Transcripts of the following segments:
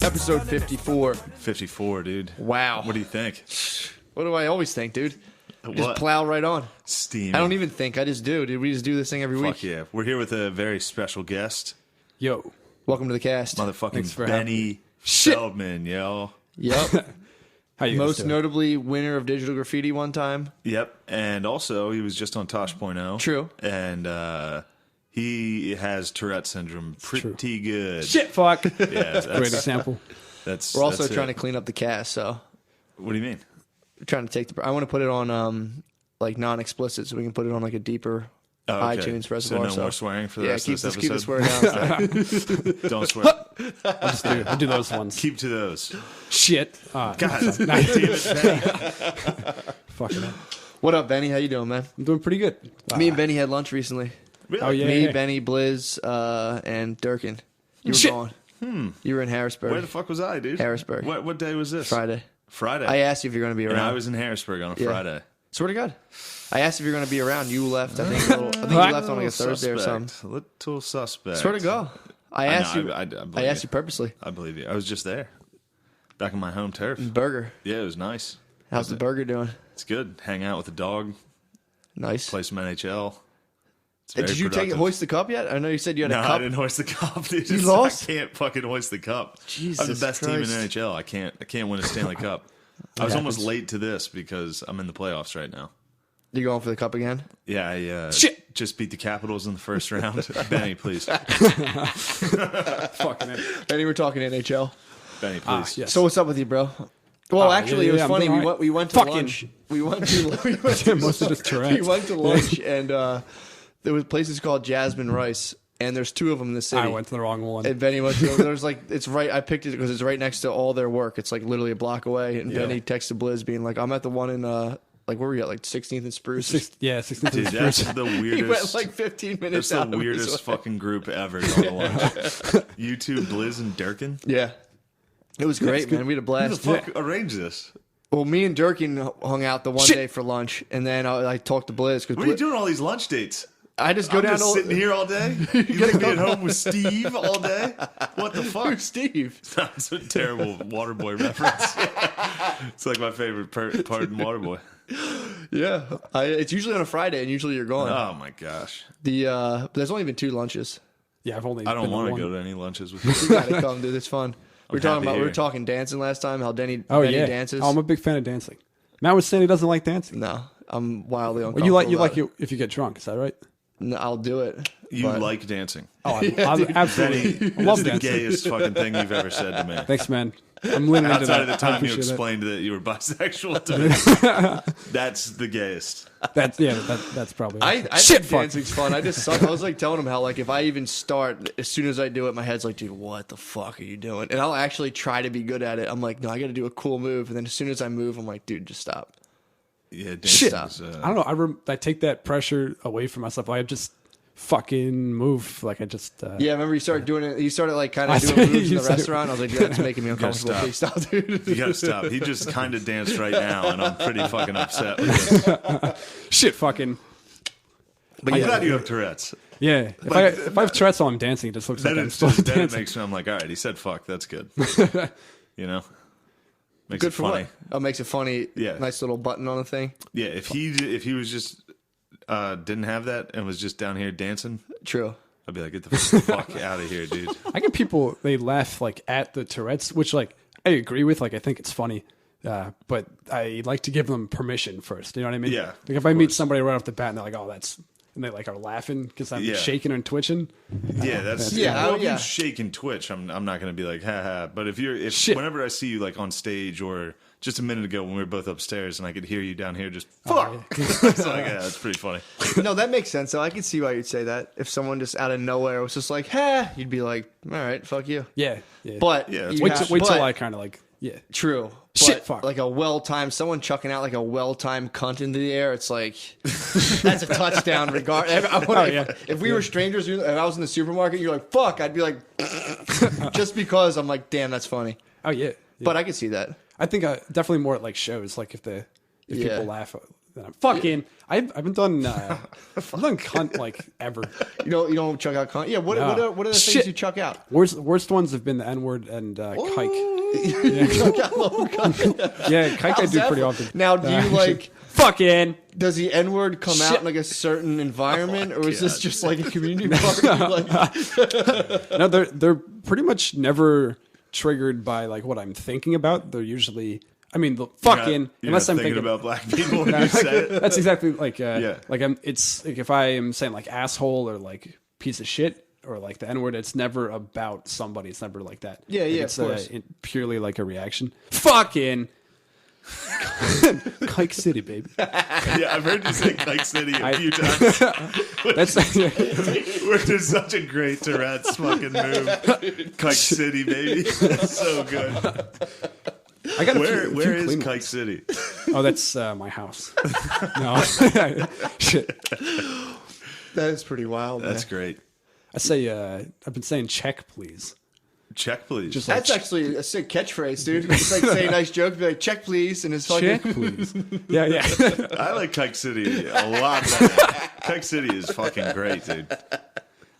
Episode 54. 54, dude. Wow. What do you think? What do I always think, dude? What? Just plow right on. Steamy. I don't even think. I just do, dude. We just do this thing every week. Fuck yeah. We're here with a very special guest. Yo. Welcome to the cast. Motherfucking for Benny Feldman, yo. Yep. How you Most guys doing? notably, winner of Digital Graffiti one time. Yep. And also, he was just on Tosh.0. True. And he has Tourette syndrome pretty good. Shit, fuck. Yeah, Great example. We're also trying to clean up the cast, so What do you mean? we're trying to take the. I want to put it on like non-explicit, so we can put it on like a deeper Oh, okay. iTunes reservoir. So no more swearing for the yeah, rest keep of this keep the episode? swear down. Don't swear. I do those ones. Keep to those. Shit. God damn it, Benny. Fucking hell. What up, Benny? How you doing, man? I'm doing pretty good. Me and Benny had lunch recently. Really? Oh, yeah. Me, Benny, Blizz, and Durkin. You were Shit. gone. You were in Harrisburg. Where the fuck was I, dude? Harrisburg. What day was this? Friday. Friday. I asked you if you're going to be and around. I was in Harrisburg on a Yeah. Friday. Swear to God. I asked if you're going to be around. You left. I think you left on like a Thursday or something. Little suspect. Swear to God. I asked you. I I asked you purposely. I believe you. I was just there. Back in my home turf. Burger. Yeah, it was nice. How's the burger doing? It's good. Hang out with the dog. Nice. Play some NHL. It's Did very you productive. hoist the cup yet? I know you said you had No, a cup. I didn't hoist the cup. Dude. You lost? I can't fucking hoist the cup. Jesus I'm the best team in Christ. NHL. I can't win a Stanley Cup. I was almost late to this because I'm in the playoffs right now. You going for the cup again? Yeah, I Shit. just beat the Capitals in the first round. Benny, please. Fucking it. Benny, we're talking NHL. Benny, please. Yes. So what's up with you, bro? Well, actually, yeah, it was I'm funny. doing We all right. went to Fucking- lunch. We went to Most of it's we Tourette's. went to lunch, and there was places called Jasmine Rice, and there's two of them in the city. I went to the wrong one. And Benny went to. There's like it's right. I picked it because it's right next to all their work. It's like literally a block away. And Yeah. Benny texted Blizz being like, "I'm at the one in like where were we at? Like 16th and Spruce." 16th Dude, that's the He weirdest. went like 15 minutes That's out. the of his weirdest way. fucking group ever going to lunch. You two, Blizz and Durkin? Yeah, it was great, man. We had a Who the blast. fuck arranged this? Well, me and Durkin hung out the one Shit. day for lunch, and then I talked to Blizz because What are you doing all these lunch dates? I just go I'm down just to sitting here all day? You leave me at home with Steve all day? What the fuck? Who's Steve? That's a terrible Waterboy reference. It's like my favorite part in Waterboy. Yeah, it's usually on a Friday, and usually you're gone. Oh my gosh. But there's only been 2 lunches. Yeah, I've only I don't been want to to one. go to any lunches with you. You gotta come, dude. It's fun. We happy were here. talking dancing last time. How Benny dances. Oh, I'm a big fan of dancing. Matt was saying he doesn't like dancing. No, I'm wildly Well, uncomfortable. you like about it if you get drunk. Is that right? it. No, I'll do it. You but- like dancing. Oh, I absolutely. I That's love the dancing. gayest fucking thing you've ever said to me. Thanks, man. I'm leaning into Outside that. of the I time you appreciate explained that you were bisexual to me. That's the gayest. that. That's probably. I Shit, think fuck. dancing's fun. I just suck. I was like telling him how like if I even start, as soon as I do it, my head's like, dude, what the fuck are you doing? And I'll actually try to be good at it. I'm like, no, I got to do a cool move. And then as soon as I move, I'm like, dude, just stop. Yeah, Shit. dancing is, I don't know. I take that pressure away from myself. I just fucking move. Like I just. Yeah, remember you started doing it. You started like kind I of doing started- moves in you the started- restaurant. I was like, yeah, that's making me uncomfortable. stop. Please stop, dude. You gotta stop. He just kind of danced right now, and I'm pretty fucking upset with him. Shit, fucking. But I'm yeah, glad you have Tourette's. Yeah. If I have Tourette's while I'm dancing, it just looks like Then I'm it's still just, then it dancing. makes me, I'm like, all right, he said fuck, that's good. You know? Makes good it for funny. what? Oh, makes it funny. Yeah. Nice little button on the thing. Yeah, if he was just didn't have that and was just down here dancing, True. I'd be like, get the fuck out of here, dude. I get people, they laugh like at the Tourette's, which like I agree with. Like I think it's funny. But I like to give them permission first. You know what I mean? Yeah, Like if I meet somebody right off the bat and they're like, oh, that's, and they like are laughing because I'm Yeah. shaking and twitching. Yeah, that's Yeah, Well, if yeah. you shake and twitch, I'm not gonna be like ha ha. But if Shit. whenever I see you like on stage or just a minute ago when we were both upstairs and I could hear you down here just fuck, it's like yeah, that's pretty funny. No, that makes sense. though. I can see why you'd say that. If someone just out of nowhere was just like, "Ha," you'd be like, "All right, fuck you." Yeah. But Yeah, you wait, have- wait till but- I kind of like, yeah. True. Shit, But fuck. like a well-timed, someone chucking out like a well-timed cunt into the air, it's like, that's a touchdown regard. If we were strangers, if I was in the supermarket, you're like, fuck, I'd be like, just because I'm like, damn, that's funny. Oh, yeah. But I could see that. I think definitely more at like shows, like if Yeah. people laugh then I'm fucking. I haven't done I've done cunt like ever. You don't chuck out cunt. Yeah. What No. are the Shit. things you chuck out? Worst ones have been the N-word and kike. You chuck out low cunt. Yeah, kike I How's do that pretty for- often. Now, do you like? Fucking. Does the N word come out Shit. in like a certain environment, or is this God. just like a community party? Like, No, they're pretty much never triggered by like what I'm thinking about. They're usually, I mean, the fucking You're unless not I'm thinking thinking about black people when you say it. That's exactly like Yeah. like it's like if I am saying like asshole or like piece of shit or like the N word, it's never about somebody. It's never like that. Yeah, Like, yeah, it's of course. purely like a reaction. Fucking Kike City, baby. Yeah, I've heard you say Kike City a few times. That's Which is such a great Tourette's fucking move. Kike City, baby. That's so good. I got a Where few is clean Kike ones. City? Oh, that's my house. No, shit. that is pretty wild. That's man. great. I say I've been saying check, please. Check, please. Just That's actually a sick catchchatchphrase, dude. It's like say a nice joke, be like, check please, and it's Check, fucking. please. Yeah, yeah. I like Kike City a lot better. Kike City is fucking great, dude.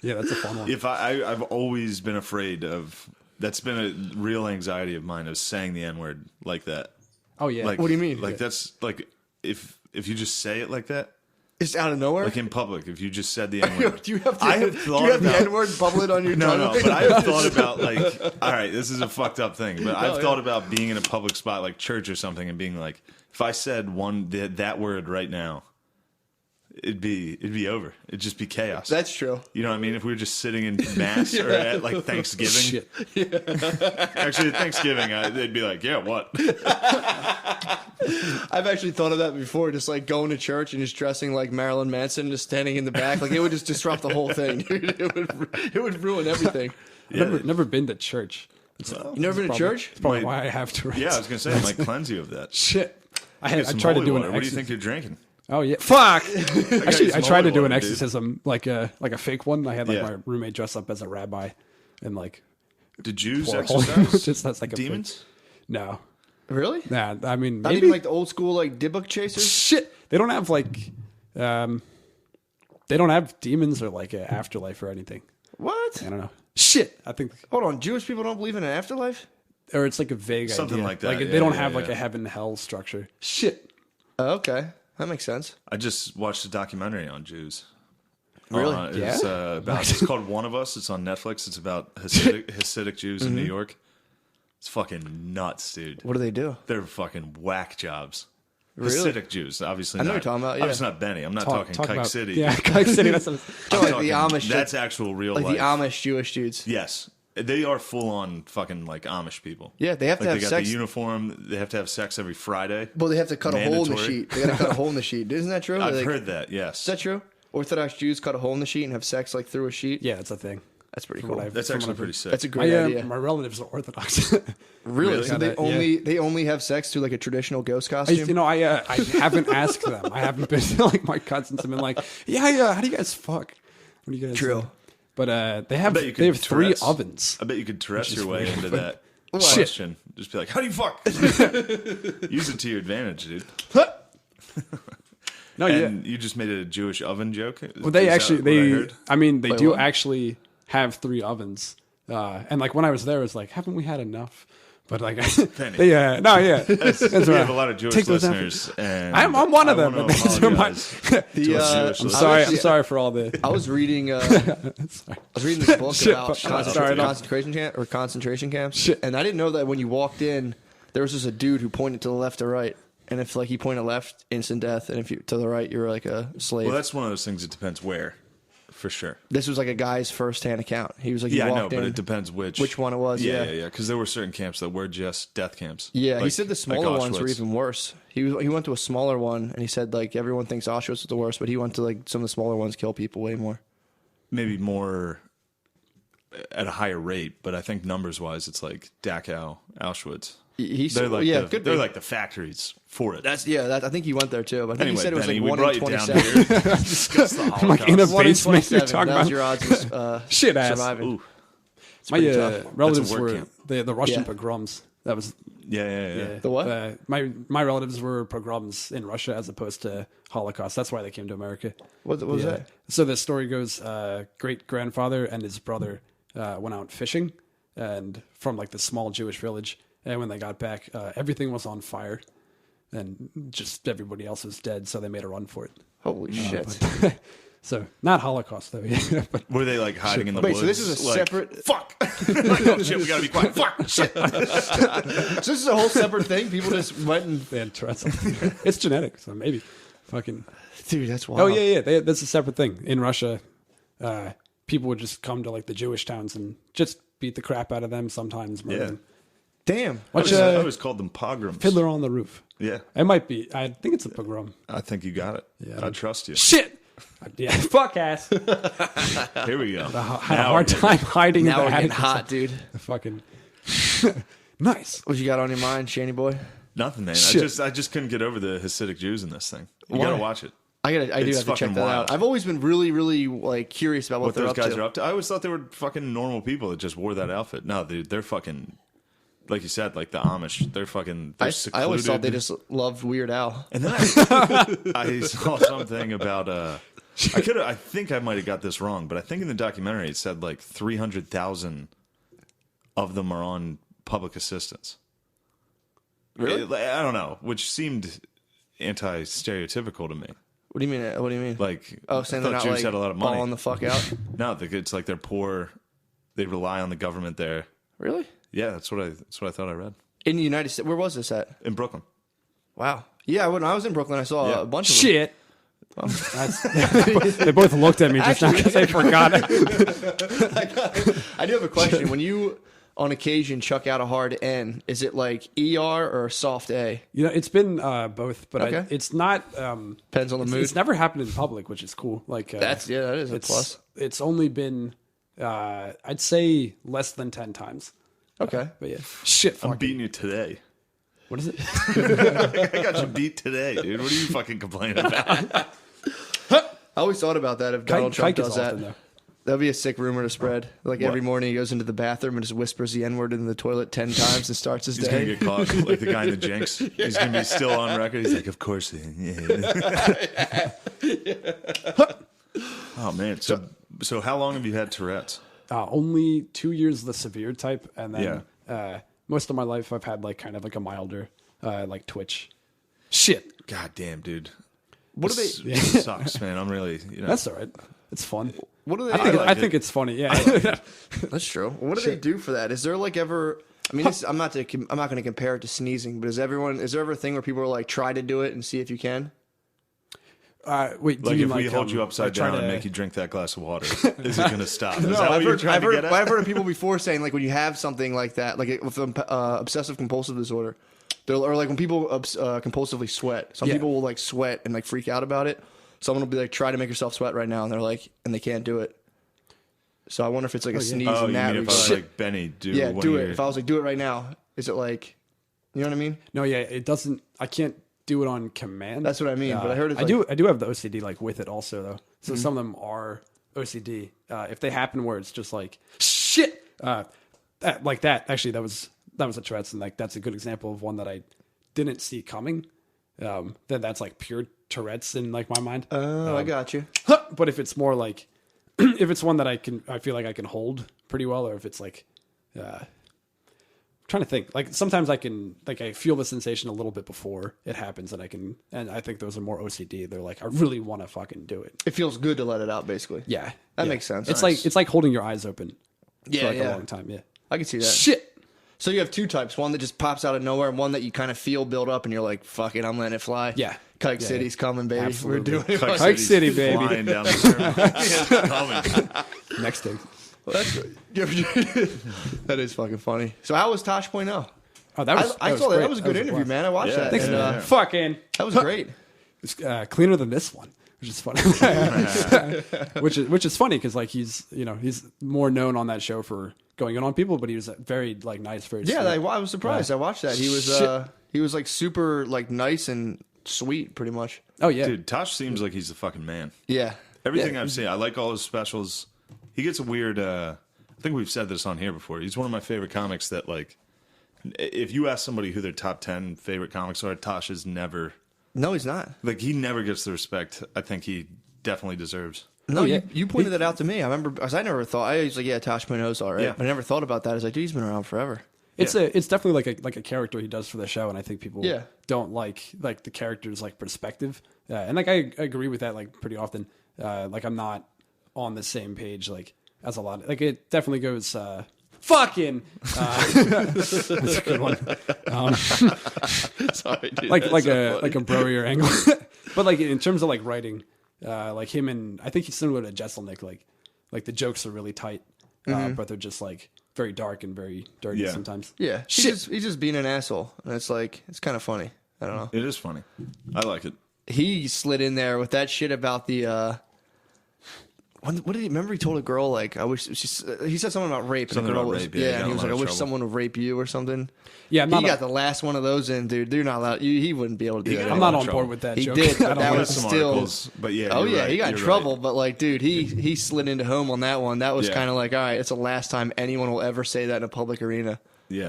Yeah, that's a fun one. If I've always been afraid of. That's been a real anxiety of mine, of saying the N word like that. Oh yeah. Like, What do you mean? Like that's like if you just say it like that, It's out of nowhere. like in public, if you just said the N word. do you have, I have do thought you have the about- N word bubbling on your No, tongue? no, but I have thought about like, all right, this is a fucked up thing, but I've thought about being in a public spot like church or something and being like, if I said that word right now, it'd be over. It'd just be chaos. That's true. You know what I mean? If we were just sitting in mass or at like Thanksgiving, Shit. actually at Thanksgiving, they'd be like, yeah, what? I've actually thought of that before, just like going to church and just dressing like Marilyn Manson, just standing in the back. Like it would just disrupt the whole thing, dude. It would ruin everything. Never been to church. You never been to church? It's probably Wait. why I have to. Yeah, I was gonna say, it might cleanse you of that. Shit. I Get some tried to holy do an water. What do you exorcism. think you're drinking? Oh yeah. Fuck. Actually, some I tried to holy do an water, dude. exorcism, like a fake one. I had like Yeah. my roommate dress up as a rabbi, and like Did Jews pour holy- exercise just that's like a fake- demons? No. Really? Nah. I mean, Not maybe even like the old school like Dybbuk chasers. shit. They don't have like, they don't have demons or like an afterlife or anything. What? I don't know. Shit. I think, Hold on, Jewish people don't believe in an afterlife? or it's like a vague Something idea. like that, Like yeah, they don't yeah, have like yeah. a heaven hell structure. Shit. Oh, okay, that makes sense. I just watched a documentary on Jews. Really? It's, it's called One of Us. It's on Netflix. It's about Hasidic Jews in New York. It's fucking nuts, dude. What do they do? They're fucking whack jobs. Really? Hasidic Jews, obviously. I know not. what you're talking about, yeah. Obviously not Benny. I'm not talking Kike about, City. Yeah, Kike City. That's what, I'm like talking- the Amish. That's actual real Like life. the Amish Jewish dudes. Yes, they are full on fucking like Amish people. Yeah, they have to Like have they got sex. the uniform. They have to have sex every Friday. Well, they have to cut a hole in the Mandatory. sheet. They got to cut a hole in the sheet. Isn't that true? I've Like, heard that. Yes, Is that true? Orthodox Jews cut a hole in the sheet and have sex like through a sheet. yeah, it's a thing. That's pretty From cool. what I've- that's from what actually I've pretty heard. sick. That's a great idea. My relatives are Orthodox. Really? So they Kinda, they only have sex through like a traditional ghost I, costume. I haven't asked them. I haven't been like my cousins have been like, yeah. How do you guys fuck? What do you guys? True. But they have bet you could they have 3 Tourette's. ovens. I bet you could Tourette's your way into that Shit. question. Just be like, "How do you fuck?" Use it to your advantage, dude. No, And yeah. you just made a Jewish oven joke. Well, they Is that actually what I they. heard? I mean, they Wait, do what? actually have 3 ovens. And like when I was there, it was like, haven't we had enough? But like, they no, yeah. That's We right. have a lot of Jewish Take those listeners, and I'm one of I them. wanna But these are my- apologize The, to Jewish I'm listeners. sorry. actually- I'm sorry for all the. I was reading. I Sorry. was reading this book Shit, about fuck. Sorry, no. concentration camps. Shit. And I didn't know that when you walked in, there was just a dude who pointed to the left or right. And if like he pointed left, instant death. And if you to the right, you were like a slave. Well, that's one of those things. It depends where, for sure. This was like a guy's first-hand account. He was like, Yeah, he I know, walked but in. it depends which one it was, yeah. yeah. Because there were certain camps that were just death camps. Yeah, he Like- said the like smaller ones were Auschwitz. even worse. He went to a smaller one, and he said like everyone thinks Auschwitz is the worst, but he went to like some of the smaller ones kill people way more. maybe more at a higher rate, but I think numbers wise, it's like Dachau, Auschwitz. He They're said, like yeah, the, could they're be. like the factories for it. I think he went there too. But I think Anyway, he said it was Benny, like we 1 brought in you down 27. here to discuss the Holocaust. I'm like in a 1 in basement. You're 27. talking That was about your odds of shit ass. surviving. Ooh, It's My pretty tough. relatives work were camp. the Russian Yeah. pogroms. That was Yeah. The what? My relatives were pogroms in Russia as opposed to Holocaust. That's why they came to America. What was that? So the story goes, great grandfather and his brother went out fishing, and from like the small Jewish village. And when they got back, everything was on fire, and just everybody else was dead. So they made a run for it. Holy shit! So not Holocaust though. Yeah, but Were they like hiding in the Wait, woods? so this is a like, separate. Fuck! Like, oh shit, we gotta be quiet. Fuck! Shit! So this is a whole separate thing. People just went and. they had Tourette's. It's genetic, so maybe fucking. Dude, that's wild. Oh yeah. That's a separate thing in Russia. People would just come to like the Jewish towns and just beat the crap out of them. Sometimes murder them. Damn. I always called them pogroms. Fiddler on the Roof. Yeah, It might be. I think it's a pogrom. I think you got it. Yeah. I trust you. Shit. Yeah. Fuck ass. Here we go. Had a hard time hiding Now we're that. getting hot, dude. Fucking nice. What you got on your mind, Shanny boy? Nothing, man. Shit. I just couldn't get over the Hasidic Jews in this thing. You Why? gotta watch it. I do It's have to check fucking that wild. out. I've always been really, really like curious about what What they're those up guys to. are up to. I always thought they were fucking normal people that just wore that outfit. No, they're fucking, like you said, like the Amish. They're fucking. They're I always thought they secluded. just loved Weird Al. And then I saw something about. I think I might have got this wrong, but I think in the documentary it said like 300,000 of them are on public assistance. Really? I don't know, which seemed anti-stereotypical to me. What do you mean? What do you mean? Like, Oh, I saying they're thought not Jews like had a lot of money. balling the fuck out. No, it's like they're poor. They rely on the government there. Really? Yeah, that's what I thought I read In the United States? Where was this at? in Brooklyn. Wow. Yeah, when I was in Brooklyn, I saw Yeah. a bunch of them. Shit. They both looked at me just now because they forgot it. I do have a question. When you, on occasion, chuck out a hard N, is it like ER or soft A? You know, it's been both, but Okay. it's not. Depends on the mood. It's never happened in public, which is cool. Like that is a it's, plus. It's only been, I'd say, less than 10 times. Okay. But yeah, shit. I'm Fucking, beating you today. what is it? I got you beat today, dude. What are you fucking complaining about? I always thought about that if Donald Trump Kike is does that. often, though. That'd be a sick rumor to spread. Like every morning he goes into the bathroom and just whispers the N-word in the toilet 10 times and starts his He's gonna day. get caught like the guy in the Jinx. He's gonna be still on record. He's like, of course. Yeah. Oh man. So how long have you had Tourette's? Only 2 years the severe type, and then most of my life I've had like kind of like a milder like twitch. Shit. God damn, dude. What do they? This sucks, man. I'm really, That's all right. It's fun. What do they? I think it's funny. Yeah. That's true. What do they do for that? Is there like ever? I mean, I'm not going to compare it to sneezing, but is there ever a thing where people are like try to do it and see if you can? Wait, do like you if mean we hold you upside like try down and to- make you drink that glass of water, is it going to stop? Is that what I've you're heard, trying I've, to heard, get at? I've heard of people before saying like when you have something like that, like with obsessive compulsive disorder, or like when people compulsively sweat. Some Yeah. people will like sweat and like freak out about it. Someone will be like, try to make yourself sweat right now, and they're like, and they can't do it. So I wonder if it's like a sneeze Oh, in you that mean if I was regard. like, Benny, do Yeah, one do of it. your- If I was like, do it right now, is it like, you know what I mean? No, yeah, it doesn't. I can't do it on command. That's what I mean, but I heard it's I like- do have the OCD like with it also though. So some of them are OCD. If they happen where it's just like shit, like that. Actually, that was a Tourette's, and like that's a good example of one that I didn't see coming. Then that's like pure Tourette's in like my mind. Oh, I got you. But if it's more like, if it's one that I feel like I can hold pretty well, or if it's like, I'm trying to think. Like sometimes I can, like I feel the sensation a little bit before it happens, and I think those are more OCD. They're like, I really want to fucking do it. It feels good to let it out, basically. Yeah, That yeah. makes sense. It's Nice. like holding your eyes open. Yeah, for like yeah. a long time. Yeah. I can see that. Shit. So you have two types: one that just pops out of nowhere, and one that you kind of feel build up, and you're like, "Fuck it, I'm letting it fly." Yeah. Kike Yeah, City's coming, baby. Absolutely. We're doing it. Kike City, City's baby. flying down the turnpike. Next thing. That's that is fucking funny. So how was Tosh Point oh? Oh, that was. I was saw that. great. That was a good interview, blast. man. I watched Yeah, that. Thanks, and, man. Fucking. that was great. It's cleaner than this one, which is funny. which is funny because like he's more known on that show for going in on people, but he was very like nice, very Yeah, sweet. I was surprised. I watched that. He was like super like nice and sweet, pretty much. Oh yeah, Dude, Tosh seems like he's the fucking man. Yeah. Everything I've seen, I like all his specials. He gets a weird. I think we've said this on here before. He's one of my favorite comics that like If you ask somebody who their top 10 favorite comics are, Tosh is never. No, he's not. Like, he never gets the respect I think he definitely deserves. No, you pointed that out to me. I remember, because I never thought. I was like, yeah, Tosh Mino's all right. Yeah. But I never thought about that. I was like, dude, he's been around forever. It's definitely like a character he does for the show, and I think people Yeah. don't like the character's like perspective. And like I agree with that like pretty often. Like I'm not on the same page like as a lot. Like it definitely goes fucking. That's a good one. Sorry, dude. Like a broier angle, but like in terms of like writing, like him and I think he's similar to Jesselnick. Like the jokes are really tight, but they're just like very dark and very dirty sometimes. Yeah, he's just being an asshole, and it's like it's kind of funny. I don't know. It is funny. I like it. He slid in there with that shit about the. What did he remember? He told a girl like, "I wish." He said something about rape. Something and the girl about was, rape, yeah, and he was like, "I wish trouble. someone would rape you or something." Yeah, he got the last one of those in, dude. They're not allowed. He wouldn't be able to do that. I'm not on board with that. He joke. did, but I that don't was like some still. articles, but yeah. Oh you're yeah, right, he got in you're trouble, right. but like, dude, he slid into home on that one. That was Yeah. kind of like, all right, it's the last time anyone will ever say that in a public arena. Yeah.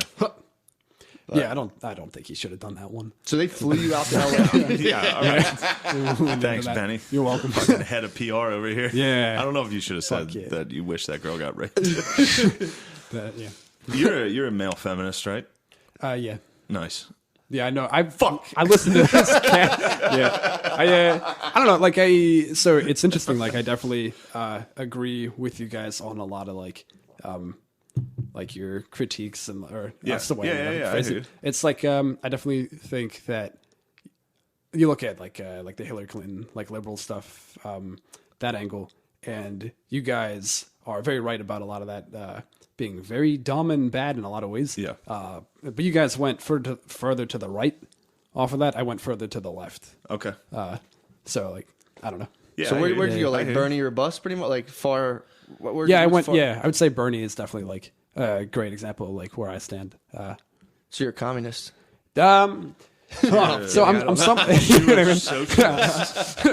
Yeah, I don't think he should have done that one. So they flew you out to LA. Yeah. All right. Thanks, that. Benny. You're welcome. Fucking head of PR over here. Yeah. I don't know if you should have said yeah. that you wish that girl got raped. Yeah. You're a male feminist, right? Yeah. Nice. Yeah, I know. I listened to this. Yeah. I don't know. So it's interesting. Like, I definitely agree with you guys on a lot of like your critiques or that's the way I phrase it. It's like I definitely think that you look at like the Hillary Clinton like liberal stuff, that angle, and you guys are very right about a lot of that being very dumb and bad in a lot of ways. Yeah. But you guys went further to the right off of that. I went further to the left. Okay. So like I don't know. Yeah, So where'd you go? I Like hear Bernie or bust, pretty much. Like far. I went. Yeah, I would say Bernie is definitely like a great example of like where I stand. So you're a communist. So I'm something. You know what I mean? Socialist.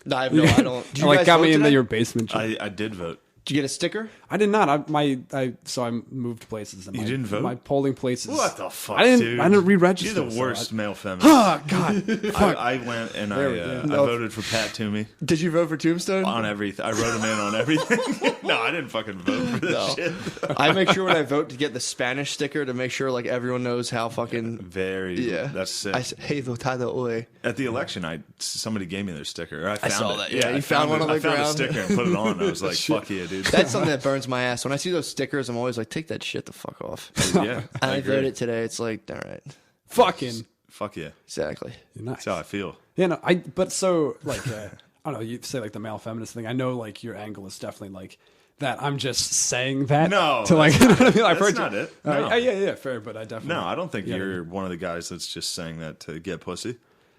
No, I have no. I don't. Do you Like guys got vote me into today? your basement. I did vote. Did you get a sticker? I did not. I moved places. And You didn't vote? My polling places. What the fuck, I didn't. dude? I didn't re-register. You're the so worst I- male feminist. Oh God. Fuck. I went and There we I go. No. voted for Pat Toomey Did you vote for Tombstone? on everything. I wrote him in on everything. No, I didn't fucking vote for this shit. I make sure when I vote to get the Spanish sticker to make sure like everyone knows how fucking. Very. Yeah, That's sick. I say, hey, votado hoy. At the election, somebody gave me their sticker. I found saw it. that, yeah. You I found one on the I found ground? a sticker and put it on. I was like, "Fuck yeah, dude." That's something that burns my ass. When I see those stickers, I'm always like, take that shit the fuck off. Yeah, And I agree. voted today. It's like, all right, Fucking. Fuck yeah. exactly. Nice. That's how I feel. Yeah, no, but so like I don't know. You say like the male feminist thing. I know like your angle is definitely like that. I'm just saying that. No, to like. You know what I mean? I've that's heard not you. it. No. Yeah, fair. But I definitely. No, I don't think Yeah. you're one of the guys that's just saying that to get pussy.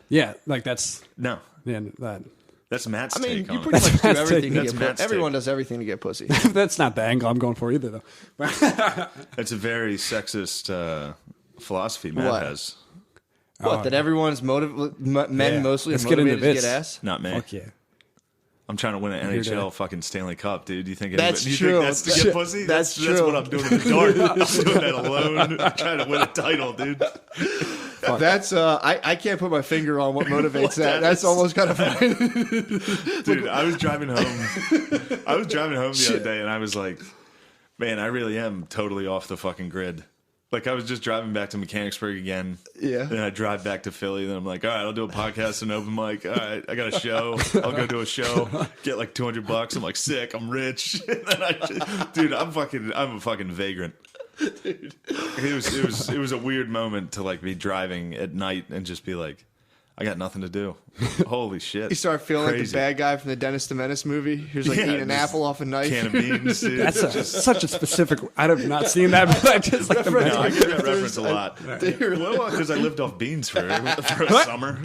Yeah, like that's No, that. that's Matt's I mean, take you on pretty it. much do That's everything to That's get Matt's pussy. Everyone take. does everything to get pussy. That's not the angle I'm going for either, though. It's a very sexist philosophy Matt What? has. What? That everyone's men Yeah. mostly Let's are get into motivated to this. get ass. Not me. Fuck yeah. I'm trying to win an Here to- NHL fucking Stanley Cup, dude. Do you think That's do you true. think that's to get Shit. pussy? That's That's true. what I'm doing in the dark. I'm doing that alone. I'm trying to win a title, dude. That's I can't put my finger on what motivates that. that That's is. almost kind of funny. Dude, I was driving home. the other day, and I was like, "Man, I really am totally off the fucking grid." Like I was just driving back to Mechanicsburg again. Yeah. Then I drive back to Philly. Then I'm like, all right, I'll do a podcast and open mic. All right, I got a show. I'll go do a show. Get like $200. I'm like, sick. I'm rich. And then dude, I'm a fucking vagrant. Dude. It was a weird moment to like be driving at night and just be like, I got nothing to do. Holy shit. You start feeling like the Crazy. bad guy from the Dennis the Menace movie who's like Yeah, eating an just apple off a knife. Can of beans, dude. That's such a specific. I have not seen that, but I just like the No, I mental- get that reference a lot. Well, because I lived off beans for a summer.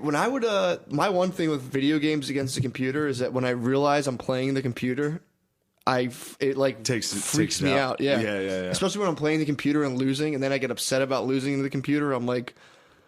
When I would my one thing with video games against the computer is that when I realize I'm playing the computer, it freaks takes it me out. out. Yeah. Yeah. Especially when I'm playing the computer and losing, and then I get upset about losing to the computer. I'm like,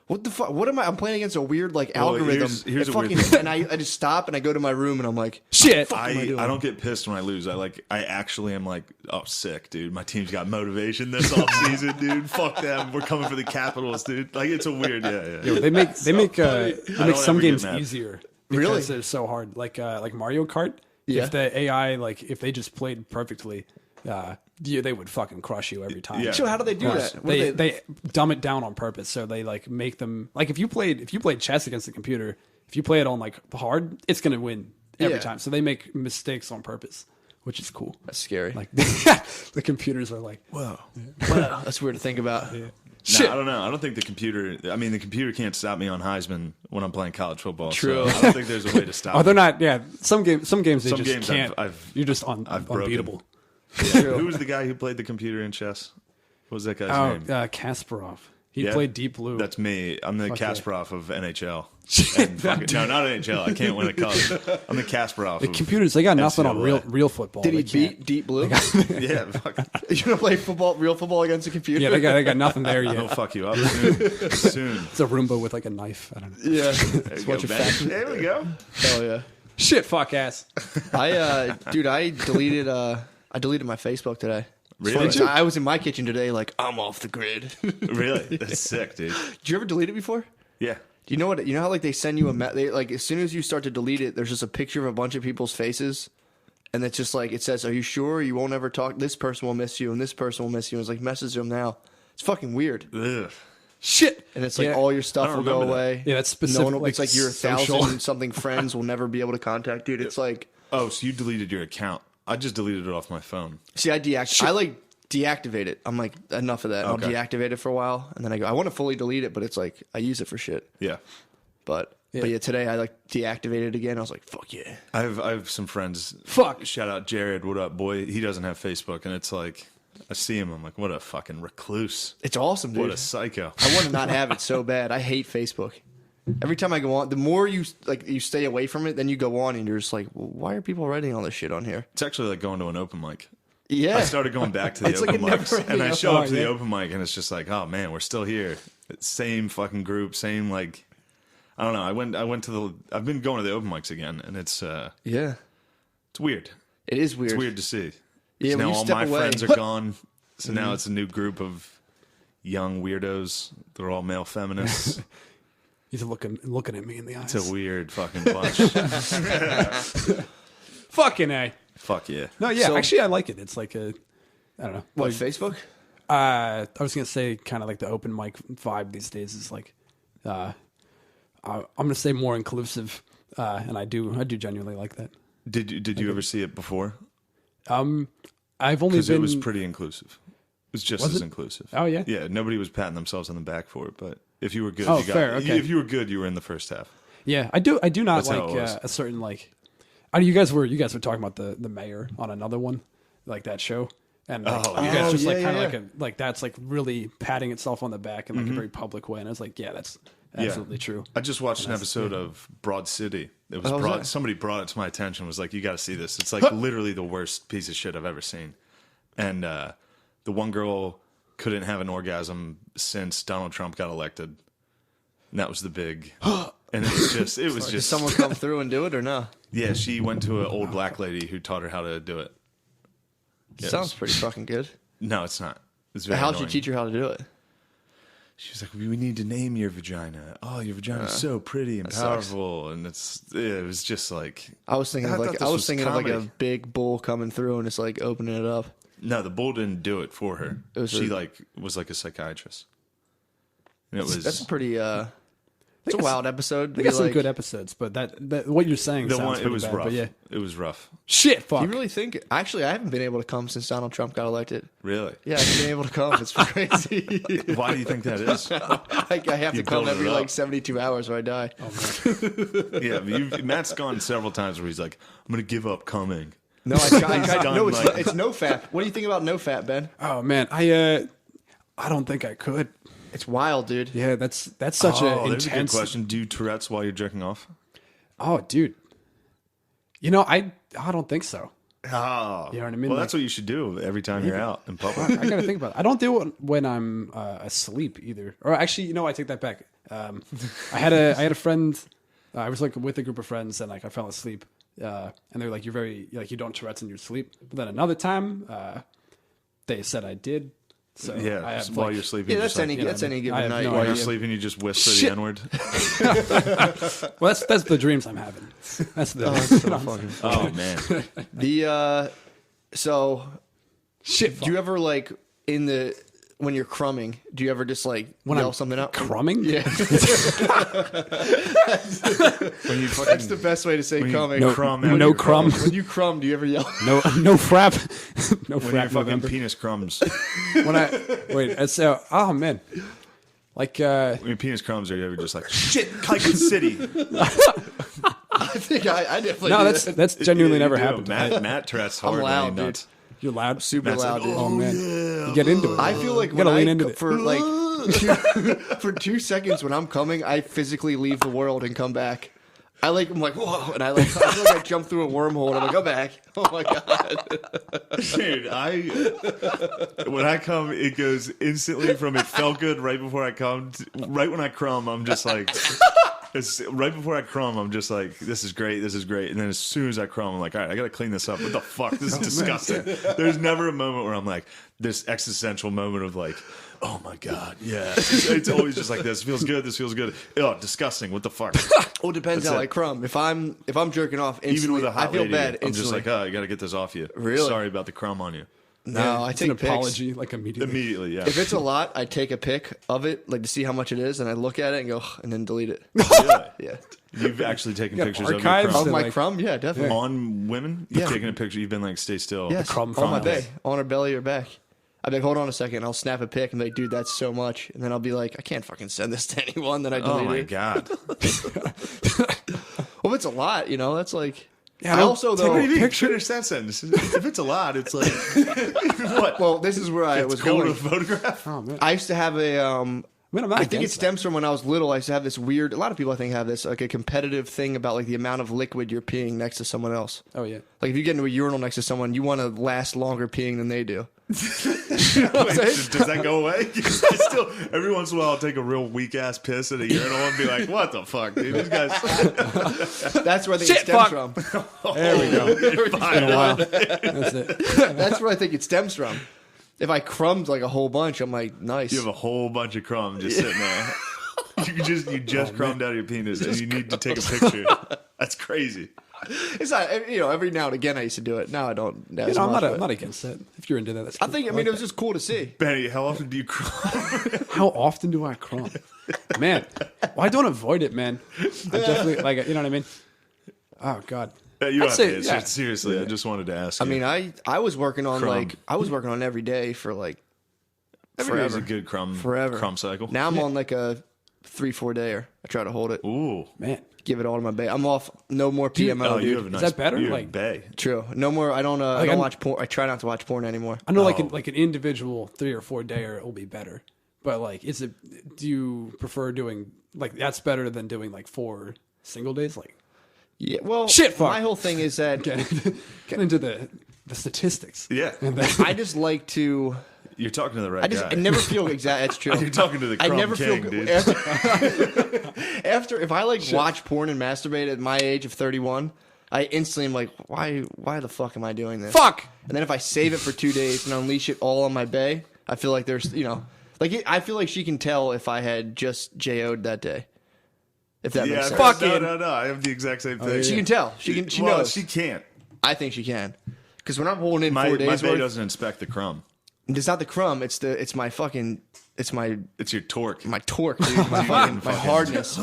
what the fuck? What am I? I'm playing against a weird like algorithm. Here's a weird fucking, thing. and I just stop and I go to my room and I'm like, Shit. I don't get pissed when I lose. I actually am like, oh, sick, dude. My team's got motivation this offseason, dude. Fuck them. We're coming for the Capitals, dude. Like, it's a weird, yeah. They make some games easier because Really? they're so hard. Like Mario Kart. Yeah. If the AI if they just played perfectly, they would fucking crush you every time. Yeah. so how do they do that? What do They dumb it down on purpose. So they make them if you played chess against the computer, if you play it on hard, it's gonna win every Yeah. time. So they make mistakes on purpose, which is cool. That's scary. Like the computers are like, Whoa. Wow, that's weird to think about. shit. Nah, I don't know. I don't think the computer can't stop me on Heisman when I'm playing college football. True. So I don't think there's a way to stop Oh, they're me. not. Yeah, some games they Some just games can't. You're just I've broken. unbeatable. Who was the guy who played the computer in chess? What was that guy's name? Kasparov. He Yeah, played Deep Blue. That's me. I'm the Fuck yeah. Kasparov of NHL. No, not NHL. I can't win a cup. I'm the Kasparov. The of computers, they got nothing on NCAA. real football. Did he They beat Deep Blue? Yeah, fuck. You gonna play real football against a computer? Yeah, they got nothing there He'll yet. fuck you up soon. It's a Roomba with a knife. I don't know. Yeah. There you go, Ben. There we go. Hell yeah. Shit, fuck ass. I deleted my Facebook today. Really? So I was in my kitchen today, like I'm off the grid. Really? That's sick, dude. Did you ever delete it before? Yeah. Do you know what? You know how they send you as soon as you start to delete it, there's just a picture of a bunch of people's faces, and it's just it says, "Are you sure you won't ever talk? This person will miss you, and this person will miss you." And it's message them now. It's fucking weird. Ugh. Shit. And it's Yeah. all your I stuff don't will go remember that. away. Yeah, that's specific, It's like your social. 1,000 something friends will never be able to contact, dude. It's like, Oh, so you deleted your account? I just deleted it off my phone. see, I deactivate it. I'm like, enough of that. Okay. I'll deactivate it for a while, and then I want to fully delete it, but it's like I use it for shit. Yeah. But today I deactivated it again. I was like, fuck yeah. I have some friends. Fuck. Shout out Jared. What up, boy? He doesn't have Facebook, and it's like I see him. I'm like, what a fucking recluse. It's awesome, dude. What a psycho. I want to not have it so bad. I hate Facebook. Every time I go on, the more you stay away from it, then you go on and you're just like, well, why are people writing all this shit on here? It's actually like going to an open mic. Yeah. I started going back to the It's like open a mics, never-ending and I show up to the yeah. open mic, and it's just like, oh man, we're still here. Same fucking group, same like. I don't know. I've been going to the open mics again, and it's Yeah. it's weird. It is weird. It's weird to see. Yeah, when Now you all step my away. friends are gone, so now it's a new group of young weirdos. They're all male feminists. He's looking at me in the eyes. It's a weird fucking bunch. Fucking A. Fuck yeah. No, yeah, So- actually I like it. It's like I don't know. What, Like, Facebook? I was gonna say kind of like the open mic vibe these days is like, I'm gonna say more inclusive, and I do genuinely like that. Did you ever see it before? I've only Because been. it was pretty inclusive. It was just Was as it? inclusive. Oh, yeah? Yeah. Nobody was patting themselves on the back for it, but if you were good, Oh, you got. fair, okay. If you were good, you were in the first half. Yeah, I do not That's how like it was. a certain like. I know you guys were talking about the mayor on another one, like that show, and like, Oh, you yeah. guys just like yeah, kind of yeah. like that's like really patting itself on the back in like a very public way, and I was like, yeah, that's absolutely true. I just watched an episode of Broad City. It was Oh, was Broad. that? Somebody brought it to my attention. Was like, you got to see this. It's like literally the worst piece of shit I've ever seen. And the one girl couldn't have an orgasm since Donald Trump got elected. And that was the big. And it was just. Did someone come through and do it or no? Yeah, she went to an old black lady who taught her how to do it. Yeah, it Sounds was- pretty fucking good. No, it's not. It's very How'd she annoying. teach her how to do it? She was like, "We need to name your vagina. Oh, your vagina's so pretty and sucks. powerful." And it was just like I was thinking I of thought like this I was was thinking of like a comedy. big bull coming through and just like opening it up. no, the bull didn't do it for her. It was She a- was like a psychiatrist. And it was That's a pretty it's a wild episode. They got some good episodes, but that what you're saying the sounds one. It pretty was bad, rough. But yeah, It was rough. shit, fuck. You really think? Actually, I haven't been able to come since Donald Trump got elected. Really? Yeah, I haven't been able to come. It's crazy. Why do you think that is? I have You to come build it every up. like 72 hours or I die. Yeah, Matt's gone several times where he's like, "I'm going to give up coming." No, I tried. done, No, like- it's no fat. What do you think about no fat, Ben? Oh man, I don't think I could. It's wild, dude. Yeah, that's such Oh, an there's a good intense question. Do you Tourette's while you're jerking off? Oh, dude. You know, I don't think so. Oh, You know what I mean? Well, Like- that's what you should do every time you're out in public. I gotta think about it. I don't do it when I'm asleep either. Or actually, you know, I take that back. I had a friend. I was like with a group of friends, and like I fell asleep. And they're like, "You're very like you don't Tourette's in your sleep." But then another time, they said I did. So Yeah, I have, while like, you're sleeping. Yeah, you that's just, like, any that's any I given have night. no while you're idea. sleeping, you just whisper Shit. the N-word. Well, that's the dreams I'm having. That's the. Oh man, The so Shit. do you ever like when you're crumming? Do you ever just like yell something out? Crumming? Yeah, when you fucking that's the best way to say crumming. No, crumb no, out no your crumb. When you crumb, do you ever yell? No frap. No when your frap. fucking November. penis crumbs. When I wait, so oh man, like When your penis crumbs, are you ever just like shit, Kaikon City? I think I definitely no, do that. that's genuinely Yeah, never you do. happened. Matt Tourette's I'm hard. loud, when he dude. nuts. You're loud, Super Matt's loud, like, dude. Oh man, yeah. you get into it. I feel like you when gotta lean I into it. for like for 2 seconds when I'm coming, I physically leave the world and come back. I'm like whoa, and I feel like I jump through a wormhole and I'm like, go back. Oh my god, Dude, when I come, it goes instantly from it felt good right before I come. Right when I crumb, I'm just like, right before I crumb, I'm just like, this is great, and then as soon as I crumb, I'm like, all right, I gotta clean this up. What the fuck? This is disgusting. There's never a moment where I'm like, this existential moment of like, oh my god, yeah. It's always just like this feels good. This feels good. Oh, disgusting. What the fuck? well, it depends That's how it. I crumb. If I'm jerking off, Even instantly, with a hot I feel lady, bad. I'm just Instantly. like, oh, I gotta get this off you. Really? Sorry about the crumb on you. no, I It's take an pics. apology, like immediately. Immediately, yeah. If it's a lot, I take a pic of it, like to see how much it is, and I look at it and go, and then delete it. Really? Yeah, You've actually taken got pictures of your archives crumb. of my like- crumb. Yeah, definitely. On women? You've Yeah. taken a picture. You've been like, stay still. Yes, crumb on my from belly, it. on her belly or back. I'd be like, hold on a second, and I'll snap a pic and be like, dude, that's so much. And then I'll be like, I can't fucking send this to anyone. Then I delete Oh my it. god. Well, if it's a lot, that's like. Yeah, I don't also take though. What do you mean? Finish that sentence. If it's a lot, it's like what? Well, this is where I It's was called going. a photograph. Oh man, I used to have a. I mean, I'm not I think it against stems from when I was little. I used to have this weird. A lot of people I think have this like a competitive thing about like the amount of liquid you're peeing next to someone else. that. Oh yeah. Like if you get into a urinal next to someone, you want to last longer peeing than they do. Wait, does that go away? I still, every once in a while, I'll take a real weak ass piss at a urinal and be like, "What the fuck, dude? These guys." That's where I think Shit, it stems fuck. from. There we go. Fine. Been a while. That's it. That's where I think it stems from. If I crumbed like a whole bunch, I'm like, nice. You have a whole bunch of crumbs just sitting there. You just crumbed out of your penis and you need to take a picture. That's crazy. It's not, every now and again I used to do it. Now I don't. As I'm much, not, but not against that. If you're into that, that's I cool. think. I mean, like it was just cool to see. Benny, how often do you crumb? that. How often do I crumb? Man, well, I don't avoid it, man. I definitely like. You know what I mean? Oh God. You I'd don't have say- to answer. yeah. Seriously, I just wanted to ask. I you. mean, I was working on Crumb. I was working on every day for like every day's a forever. good crumb cycle. Now I'm on like a 3-4 dayer. I try to hold it, Ooh. Man, give it all to my bay. I'm off. No more PMO, Oh, dude. you have a nice. that better? You have Like- bay. True. No more. I don't. I Like, don't I'm- watch porn. I try not to watch porn anymore. I know Oh. like an individual 3 or 4 dayer will be better, but like, do you prefer doing like that's better than doing like 4 single days? Like, Yeah. Well, Shit, fuck. my whole thing is that get into the statistics. Yeah, And then, I just like to. you're talking to the right guy. I never feel exact. That's true. You're talking to the I crumb never king, feel dude. after if I like watch porn and masturbate at my age of 31, I instantly am like, why the fuck am I doing this? fuck. And then if I save it for 2 days and unleash it all on my bae, I feel like there's I feel like she can tell if I had just JO'd that day. If that Yeah, makes sense. Fuck. no. I have the exact same thing. She can tell. She well, knows. she can't. I think she can. Because when I'm holding in My 4 days bay worth, doesn't inspect the crumb. it's not the crumb. It's my It's your torque. my torque, dude. My hardness.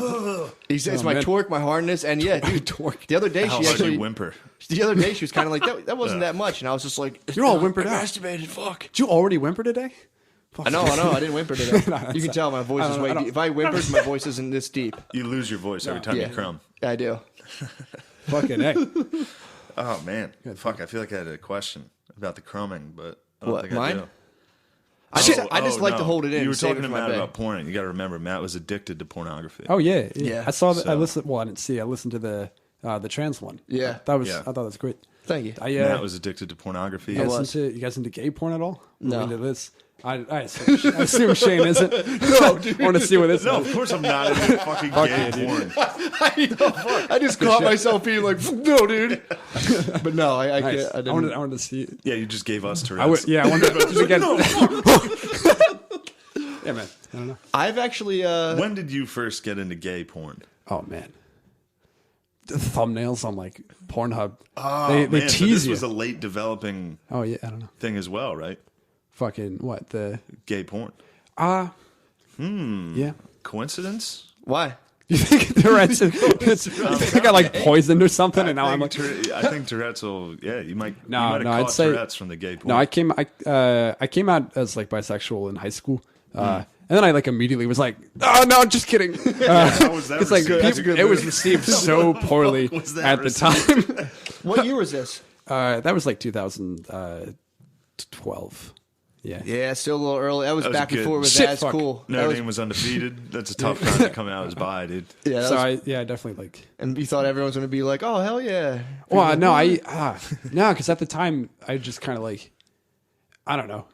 It's my man. torque, my hardness, and yeah, dude. Torque. The other day How she hard do actually. you whimper? The other day she was kind of like that wasn't that much, and I was just like, You're all whimpered I out. masturbated. Fuck. Did you already whimper today? I know. I didn't whimper today. You can tell my voice is way deep. If I whimpered, my voice isn't this deep. You lose your voice every time Yeah. you crumb. Yeah, I do. Fucking hey. Oh man, fuck! I feel like I had a question about the crumbing, but I don't What, think mine? I do. I just like to no. hold it in. You were and save talking it to for my Matt bed. about porn. You got to remember, Matt was addicted to pornography. Oh yeah. Yeah. I saw that. I So- listened. Well, I didn't see. I listened to the trans one. Yeah. That was. Yeah. I thought that was great. Thank you. I Matt was addicted to pornography. you guys was. into you guys into gay porn at all? No. Into this. I assume Shane isn't. No, dude. I want to see what this No, is. of course I'm not into fucking gay porn. I just caught myself being like, no, dude. But no, I Nice. can't. I wanted to see it. Yeah, you just gave us Tourette's. I wanted to get. Yeah, man. I don't know. I've actually. When did you first get into gay porn? Oh man, the thumbnails on like Pornhub. Oh, they man, so tease this you. was a late developing Oh yeah, I don't know. thing as well, right? Fucking what the? Gay porn. Yeah. Coincidence? Why? You think Tourette's? You think I got like poisoned or something? And now I'm like, I think Tourette's will. Yeah, you might. No, you might have no, caught I'd say- Tourette's from the gay porn. no, I came out as like bisexual in high school. And then I like immediately was like, oh no, just kidding. How was that It's like received? it was received so poorly was that at the time. What year was this? That was like 2012. Yeah. Yeah, still a little early. That was was back good. before it was Shit, as fuck. cool. That Notre was- Dame was undefeated. That's a tough time to come out as bi, dude. yeah, that So was- I definitely like. and you thought everyone was going to be like, oh, hell yeah. Well, no, because at the time I just kind of like, I don't know.